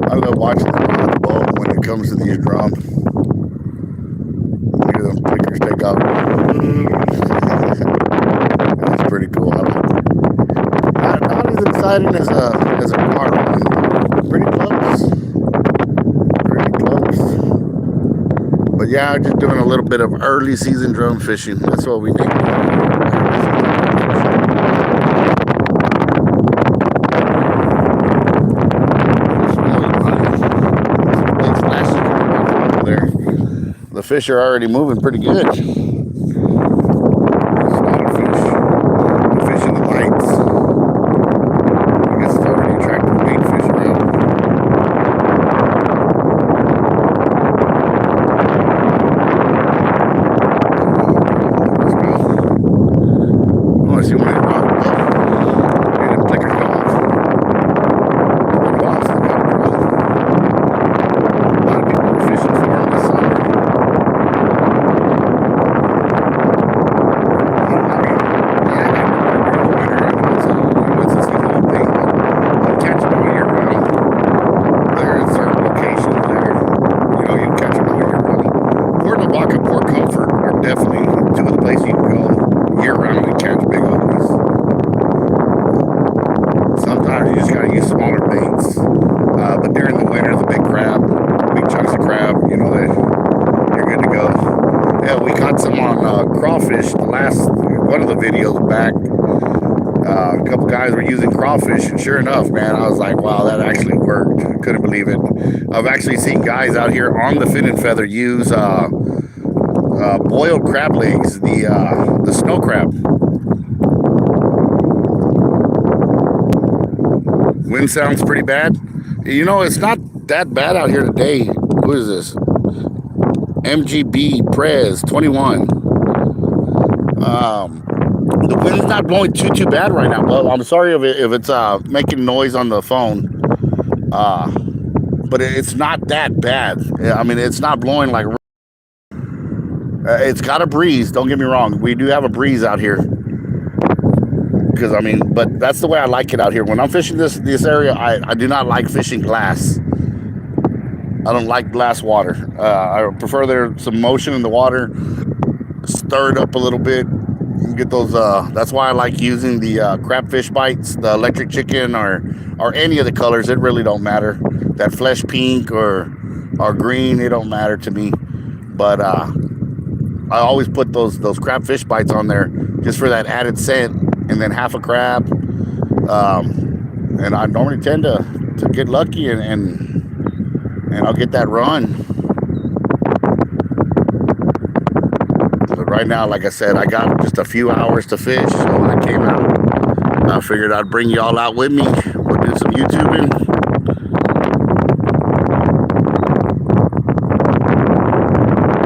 I love watching the bow when it comes to these drums. Look at them clickers take off. That's pretty cool. I like it. Not as exciting as a car one. Pretty close. Pretty close. But yeah, I'm just doing a little bit of early season drum fishing. That's what we need. The fish are already moving pretty good. There's a lot of fish. The fish in the lights. I guess it's already attracting bait fish around. Let's go. Oh, I see one in the rock. Oh, and the clickers go off. They go off. They got a lot of people are fishing for them this summer. Definitely two of the places you can go year round and catch big uglies. Sometimes you just gotta use smaller baits, but during the winter, the big crab, big chunks of crab, you know, you're good to go. Yeah, we caught some on crawfish. The last one of the videos back, a couple guys were using crawfish, and sure enough, man, I was like, wow, that actually worked. Couldn't believe it. I've actually seen guys out here on the fin and feather use boiled crab legs, the snow crab. Wind sounds pretty bad. You know, it's not that bad out here today. Who is this? MGB Prez 21. The wind's not blowing too bad right now. Well, I'm sorry if it's making noise on the phone. But it's not that bad. I mean, it's not blowing like. It's got a breeze. Don't get me wrong. We do have a breeze out here. Because I mean, but that's the way I like it out here. When I'm fishing this area, I do not like fishing glass. I don't like glass water. I prefer there's some motion in the water, stir it up a little bit. Get those. That's why I like using the crab fish bites, the electric chicken, or any of the colors. It really don't matter. That flesh pink or green, it don't matter to me. But I always put those crab fish bites on there just for that added scent, and then half a crab. And I normally tend to get lucky and I'll get that run. But right now, like I said, I got just a few hours to fish, so I came out. I figured I'd bring y'all out with me. We'll do some YouTubing.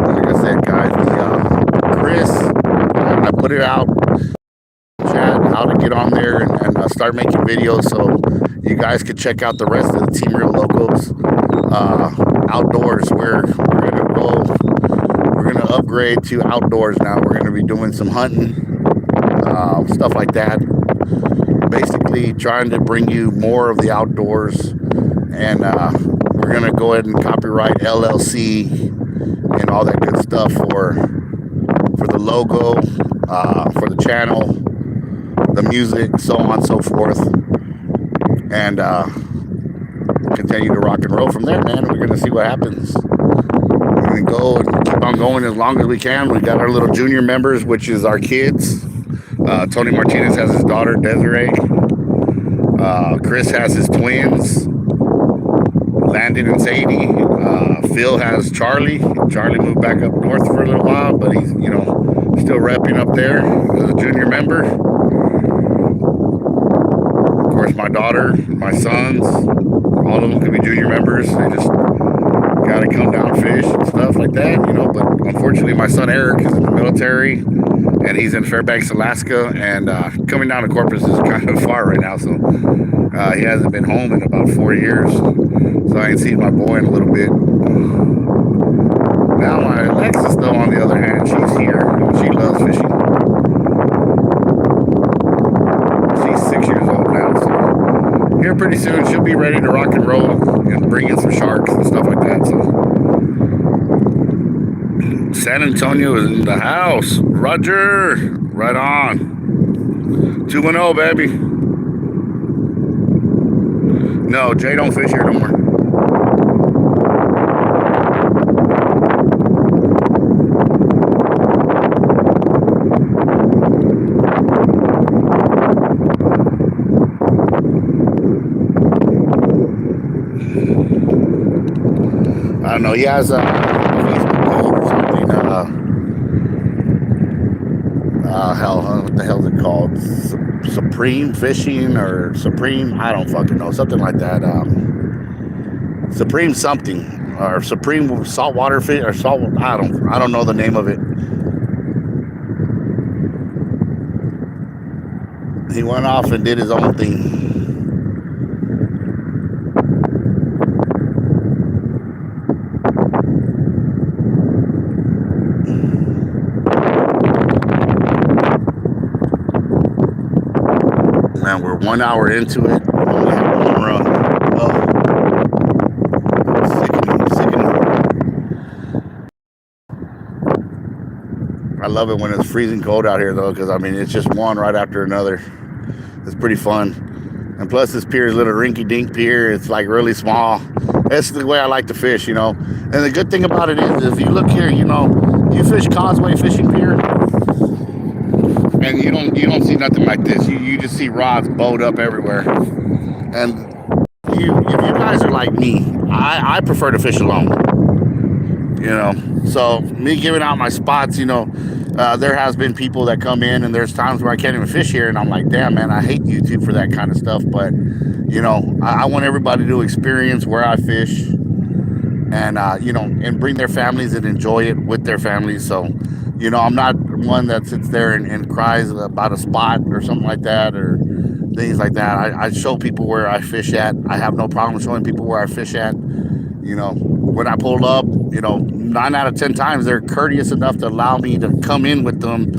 Like I said, guys, Chris, I put it out, chat, how to get on there and start start making videos so you guys could check out the rest of the Team Real Locos outdoors. We're gonna go. We're gonna upgrade to outdoors now. We're gonna be doing some hunting, stuff like that. Basically, trying to bring you more of the outdoors, and we're gonna go ahead and copyright LLC and all that good stuff for the logo, for the channel, the music, so on and so forth, and continue to rock and roll from there, man. We're gonna see what happens. We're gonna go and keep on going as long as we can. We got our little junior members, which is our kids. Tony Martinez has his daughter Desiree. Chris has his twins, Landon and Sadie. Phil has Charlie. Charlie moved back up north for a little while, but he's still repping up there as a junior member. Of course, my daughter, my sons, all of them could be junior members. They just gotta come down and fish and stuff like that, But unfortunately, my son Eric is in the military, and he's in Fairbanks, Alaska, and coming down to Corpus is kind of far right now, so he hasn't been home in about 4 years, so I ain't seen my boy in a little bit. Now my Alexis, though, on the other hand, she's here. She loves fishing. She's 6 years old now, so here pretty soon she'll be ready to rock and roll and bring in some sharks and stuff like that. So San Antonio is in the house. Roger, right on. 2-0, baby. No, Jay don't fish here no more. I don't know. He has a Facebook goal or something. What the hell is it called? Supreme Fishing or Supreme? I don't fucking know. Something like that. Supreme something or Supreme saltwater fish or salt. I don't know the name of it. He went off and did his own thing. Man, we're 1 hour into it. We only have one run. Oh, sickening. I love it when it's freezing cold out here, though, because it's just one right after another. It's pretty fun. And plus, this pier is a little rinky-dink pier. It's like really small. That's the way I like to fish, And the good thing about it is, if you look here, you fish Causeway Fishing Pier. And you don't see nothing like this. You just see rods bowed up everywhere. And if you guys are like me, I prefer to fish alone. So me giving out my spots, there has been people that come in, and there's times where I can't even fish here, and I'm like, damn, man, I hate YouTube for that kind of stuff. But I want everybody to experience where I fish, and and bring their families and enjoy it with their families. So I'm not one that sits there and cries about a spot or something like that or things like that. I show people where I fish at. I have no problem showing people where I fish at. When I pull up, 9 out of 10 times they're courteous enough to allow me to come in with them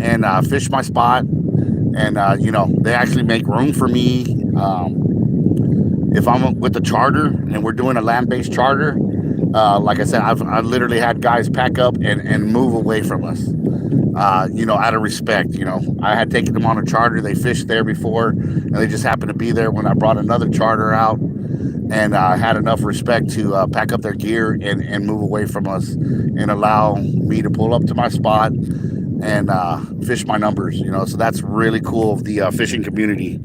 and fish my spot. And, they actually make room for me. If I'm with the charter and we're doing a land-based charter, like I said, I literally had guys pack up and move away from us, out of respect. I had taken them on a charter. They fished there before, and they just happened to be there when I brought another charter out, and had enough respect to pack up their gear and move away from us and allow me to pull up to my spot and fish my numbers. So that's really cool of the fishing community.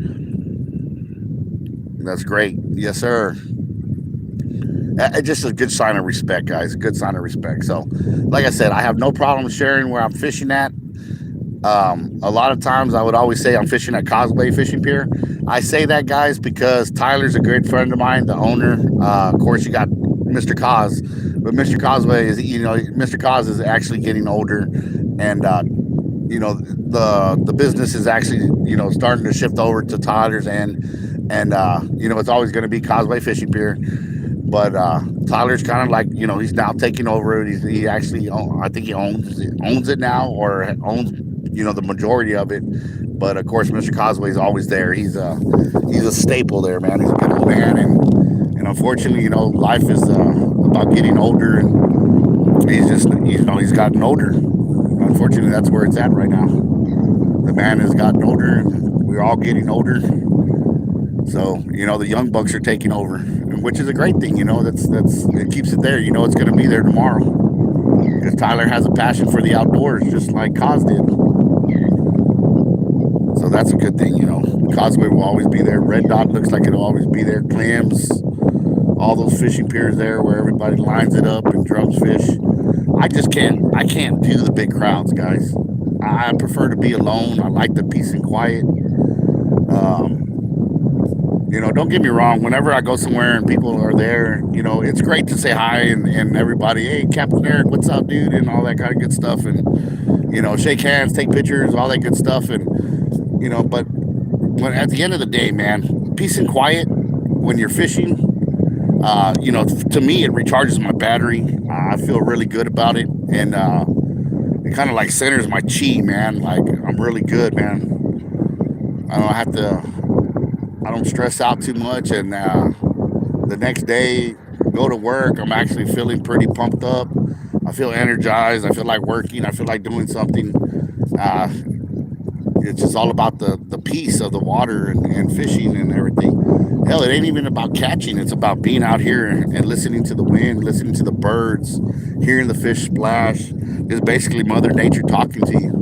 That's great. Yes, sir. It's just a good sign of respect, guys. A good sign of respect. So, like I said, I have no problem sharing where I'm fishing at. A lot of times I would always say I'm fishing at Causeway Fishing Pier. I say that, guys, because Tyler's a good friend of mine, the owner. Of course, you got Mr. Cause, but Mr. Causeway is, Mr. Cause is actually getting older, and the business is actually starting to shift over to Tyler's and it's always going to be Causeway Fishing Pier. But Tyler's kind of like he's now taking over it. He actually I think he owns it now, or owns the majority of it. But of course, Mr. Causeway's always there. He's a staple there, man. He's a good old man, and unfortunately, life is about getting older, and he's gotten older. Unfortunately, that's where it's at right now. The man has gotten older, and we're all getting older. So the young bucks are taking over, which is a great thing. That's it keeps it there. It's going to be there tomorrow because Tyler has a passion for the outdoors, just like Cos did. So that's a good thing. Causeway will always be there. Red Dot looks like it'll always be there. Clams, all those fishing piers there where everybody lines it up and drums fish. I can't do the big crowds, guys. I prefer to be alone. I like the peace and quiet. Don't get me wrong. Whenever I go somewhere and people are there, it's great to say hi and everybody, hey, Captain Eric, what's up, dude, and all that kind of good stuff, and shake hands, take pictures, all that good stuff, and but when at the end of the day, man, peace and quiet when you're fishing. To me, it recharges my battery. I feel really good about it, and it kind of like centers my chi, man. Like I'm really good, man. I don't stress out too much, and the next day go to work, I'm actually feeling pretty pumped up. I feel energized. I feel like working. I feel like doing something. It's just all about the peace of the water and fishing and everything. Hell, it ain't even about catching. It's about being out here and listening to the wind, listening to the birds, hearing the fish splash. It's basically Mother Nature talking to you.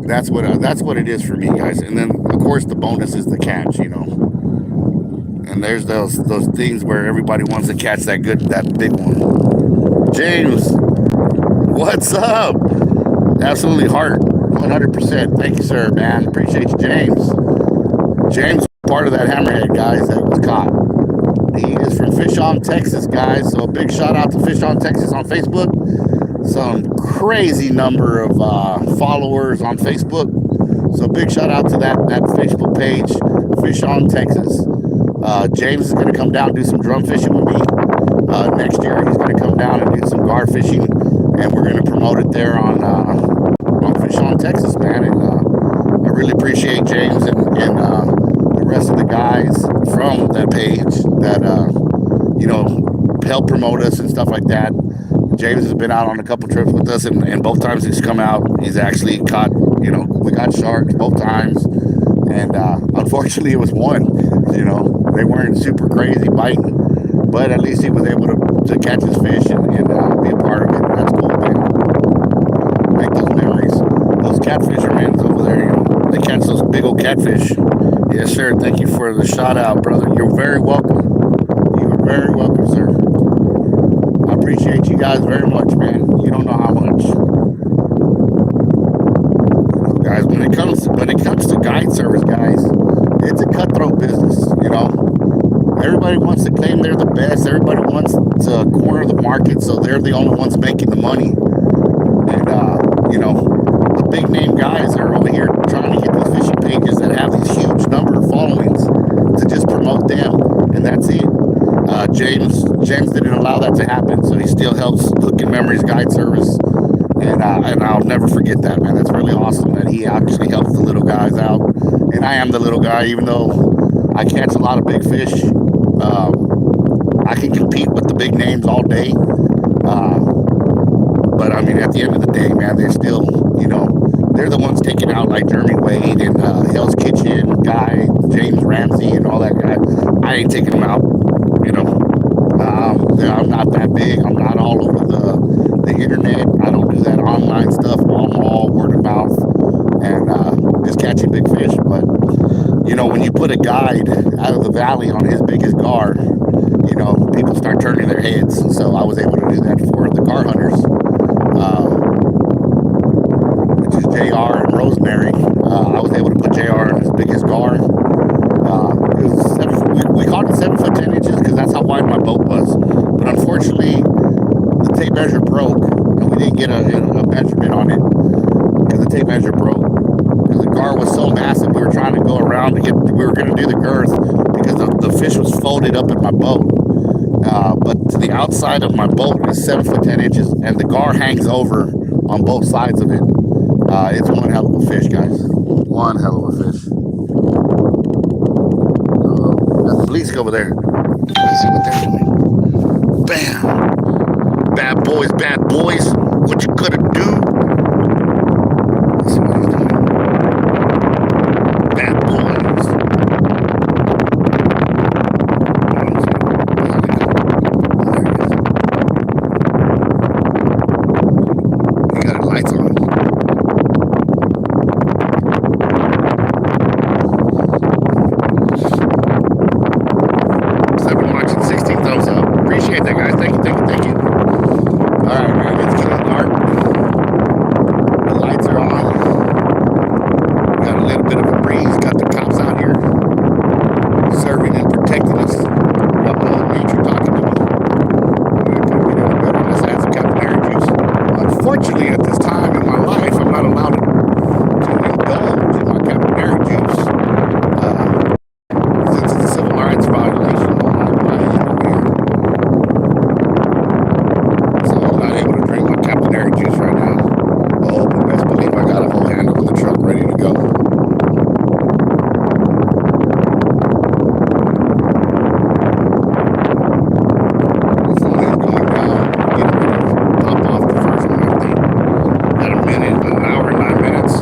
That's what it is for me, guys. And then of course the bonus is the catch, And there's those things where everybody wants to catch that big one. James, what's up? Absolutely heart, 100%. Thank you, sir, man. Appreciate you, James. James was part of that hammerhead, guys, that was caught. He is from Fish On, Texas, guys. So a big shout out to Fish On, Texas on Facebook. Some crazy number of followers on Facebook. So big shout out to that Facebook page, Fish On, Texas. James is going to come down and do some drum fishing with me. Next year, he's going to come down and do some gar fishing, and we're going to promote it there on Fish On, Texas, man. And I really appreciate James and the rest of the guys from that page that help promote us and stuff like that. James has been out on a couple trips with us, and both times he's come out, he's actually caught. We got sharks both times, and unfortunately it was one. They weren't super crazy biting, but at least he was able to catch his fish and be a part of it. That's cool, man. Make those memories. Those catfishermen over there, they catch those big old catfish. Yes, sir. Thank you for the shout out, brother. You're very welcome. You are very welcome, sir. I appreciate you guys very much, man. You don't know how much. Guys, when it comes to guide service, guys, it's a cutthroat business, Everybody wants to claim they're the best. Everybody wants to corner the market, so they're the only ones making the money. And the big name guys are over here trying to get these fishing pages that have these huge number of followings to just promote them, and that's it. James didn't allow that to happen, so he still helps Hooking Memories Guide Service, and I'll never forget that, man. That's really awesome that he actually helps the little guys out, and I am the little guy, even though I catch a lot of big fish. I can compete with the big names all day, but I mean, at the end of the day, man, they're still, they're the ones taking out like Jeremy Wade and Hell's Kitchen guy, James Ramsey, and all that guy. I ain't taking them out. I'm not that big. I'm not all over the internet. I don't do that online stuff. I'm all word of mouth and just catching big fish. But when you put a guide out of the valley on his biggest gar, people start turning their heads. So I was able to do that for the gar hunters, which is JR and Rosemary. I was able to put JR on his biggest gar. We caught it 7 foot 10 inches because that's how wide my boat was. But unfortunately, the tape measure broke, and we didn't get a measurement on it because the tape measure broke. Because the gar was so massive, we were trying to go around to get. We were going to do the girth because the fish was folded up in my boat. But to the outside of my boat is 7 foot 10 inches, and the gar hangs over on both sides of it. It's one hell of a fish, guys. One hell of a fish. That's the police over there. Let's see what they're doing. Bam! Bad boys. What you gonna do? Let's see what he's doing. Bad boys. He got lights on. 7 watch and 16 thumbs up. Appreciate that, guys. Thank you. All right, man. It's getting dark. The lights are on. We got a little bit of a breeze. Got the cops out here serving and protecting us. Got Mother Nature talking to me. I couldn't get any better unless I had some Capt juice. Unfortunately, at this time in my life, I'm not allowed to indulge in my Capt juice. Since it's a civil rights violation on my end here. So I'm not able to drink my Capt juice right now. Oh, but best believe I got a whole handle in the truck ready to go. The sun is going down. Getting ready to pop off the first one, I think. Got a minute, an hour and 9 minutes.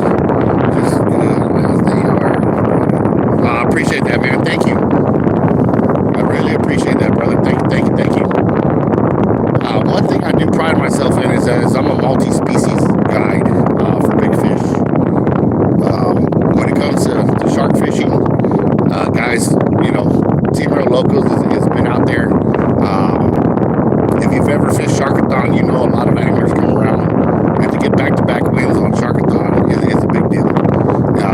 Just as they are. I appreciate that, man. Thank you. I really appreciate that, brother. Thank you. One thing I do pride myself in is I'm a multi-species guide for big fish. When it comes to shark fishing, guys, Team Real Locals has been out there. If you've ever fished Sharkathon, you know a lot of anglers come around, and to get back-to-back wins on Sharkathon is a big deal.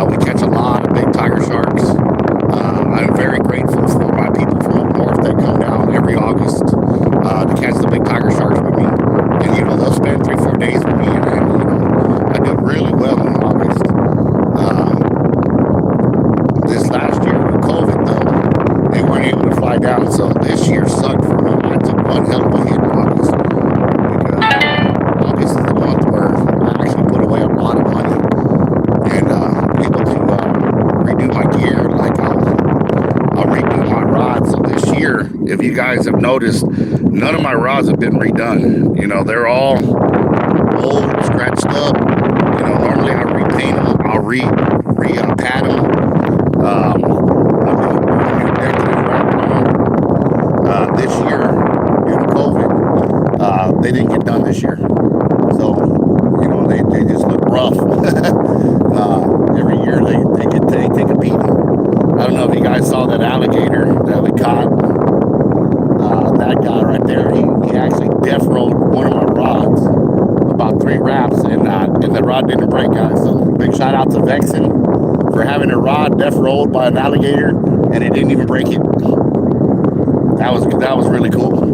We catch a lot of big tiger sharks. I'm very grateful for my people from up north that come down every August to catch the big tiger sharks with me. And, they'll spend 3-4 days with me, and I do really well in August. This last year with COVID, though, they weren't able to fly down, so this year sucked for me. I took one hell of a hit in August because August is the month where I actually put away a lot of money and able to redo my gear. Like I'll redo my rods. So this year, if you guys have noticed, none of my rods have been redone. They're all old, scratched up. Normally I repaint them. I'll pad them. I'm doing new decorative right now. This year, due to COVID, they didn't get done this year. So, they just look rough. Every year they take a beating. I don't know if you guys saw that alligator that we caught. That guy right there, he actually death rolled one of my rods about 3 wraps, and the rod didn't break, guys. So big shout out to Vexen for having a rod death rolled by an alligator, and it didn't even break it. That was really cool.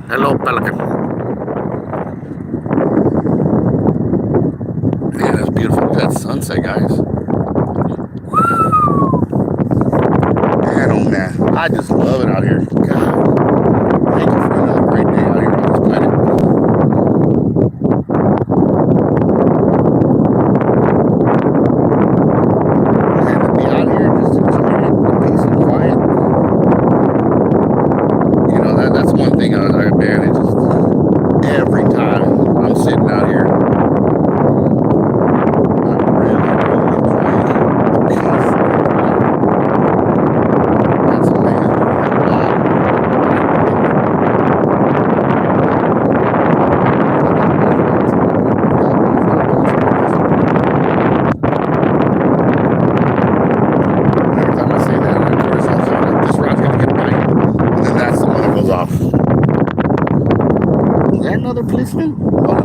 Hello, Pelican. Man, that's beautiful. That's sunset, guys. Man, oh man. I just love it out here. God, thank you for another great day out here on this planet. And to be out here just enjoying it, the peace and quiet. You know, that's one thing man, it just, every time I'm sitting out here, I'm really, really enjoying the peace and quiet. That's amazing. Every time I say that, of course, I feel like this rod's gonna get a bite, and then that's the one that goes off. Is that another policeman? Oh no.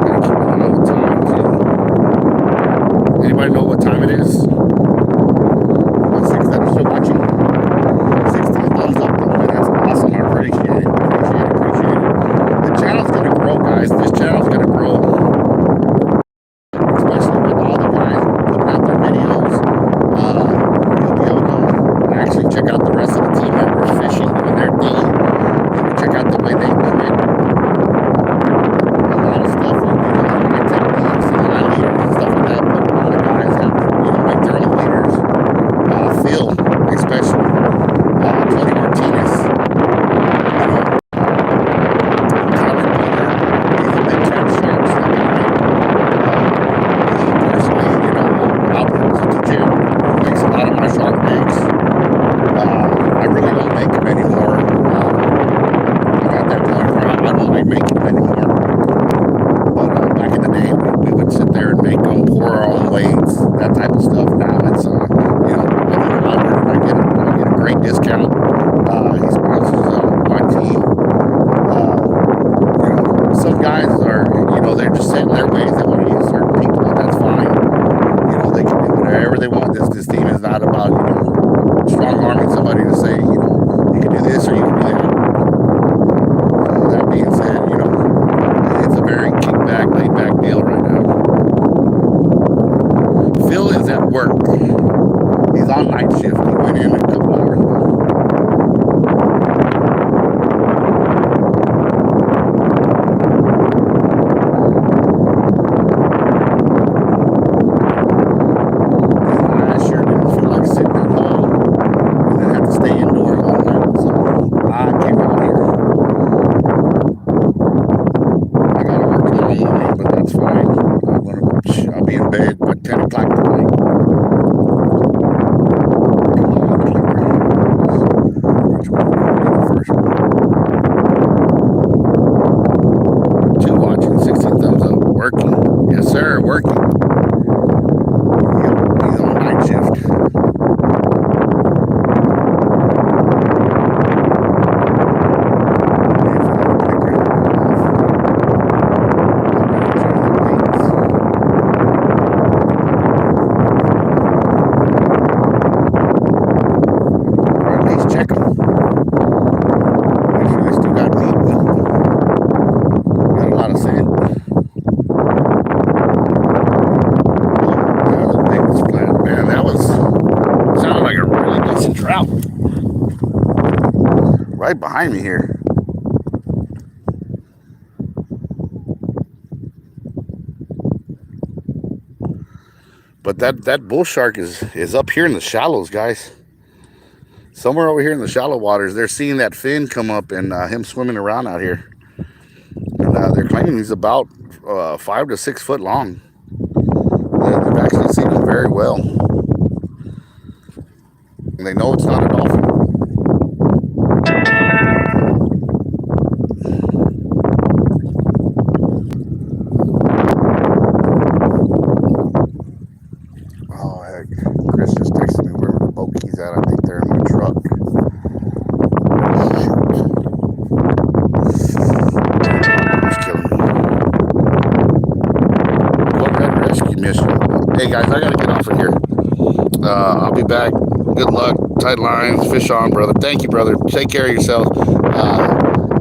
Gotta keep an eye on the time too. Anybody know what time it is? Six that are still watching. 16 thumbs up, man. That's awesome. I appreciate it. Appreciate it. The channel's gonna grow, guys. This channel's gonna grow, especially with all the guys putting out their videos. You'll be able to actually check out the rest of the team members fishing, doing their thing. You can check out the way they do it. A lot of stuff, my techniques and my leaders and stuff like that. But a lot of guys have to, make their own leaders. Phil, especially Tony Martinez, Tyler Bowler, he's a big time shark. So me personally, Albert is a teacher who makes a lot of my shark rigs. I really don't make them anymore. I got that point where I don't like making them anymore. But back in the day, we would sit there and make them, pour our own weights, that type of stuff. Now it's, I get a great discount. He sponsors my team. Some guys are, they're just set in their ways. They want to use certain people, and that's fine. They can do whatever they want. This team is not about, strong arming somebody to say, you can do this or you can do that. That being said, it's a very kickback, laid back deal right now. Phil is at work. He's on night shift. He went in a couple hours ago. I sure didn't feel like sitting at home and then have to stay indoors all night. So I came out here. I gotta work tomorrow morning, but that's fine. I'll be in bed by 10 o'clock tonight. Two watching, 16 thumbs up. Working. Yes, sir, working. Yep, he's on night shift. Or at least check them. Make sure they still got meat. Got a lot of sand. That was a big splat, man. That sounded like a really decent trout. Right behind me here. But that bull shark is up here in the shallows, guys. Somewhere over here in the shallow waters, they're seeing that fin come up and him swimming around out here. And they're claiming he's about 5 to 6 foot long. They've actually seen him very well. And they know it's not a dolphin. Oh, heck. Chris just texted me where the boat key's at. I think they're in my truck. Just killing me. Go ahead, rescue mission. Hey, guys, I got to get off of here. I'll be back. Good luck. Tight lines. Fish on, brother. Thank you, brother. Take care of yourself.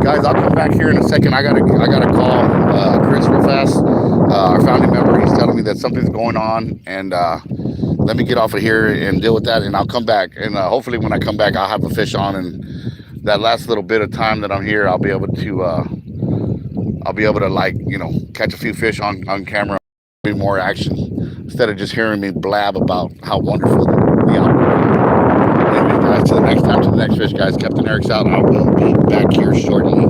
Guys, I'll come back here in a second. I gotta call Chris real fast. Our founding member. He's telling me that something's going on, and let me get off of here and deal with that, and I'll come back. And hopefully, when I come back, I'll have a fish on, and that last little bit of time that I'm here, I'll be able to like catch a few fish on camera, be more action instead of just hearing me blab about how wonderful the outdoors are. Anyway, guys, to the next time, to the next fish, guys. Captain Eric's out. I will be back here shortly.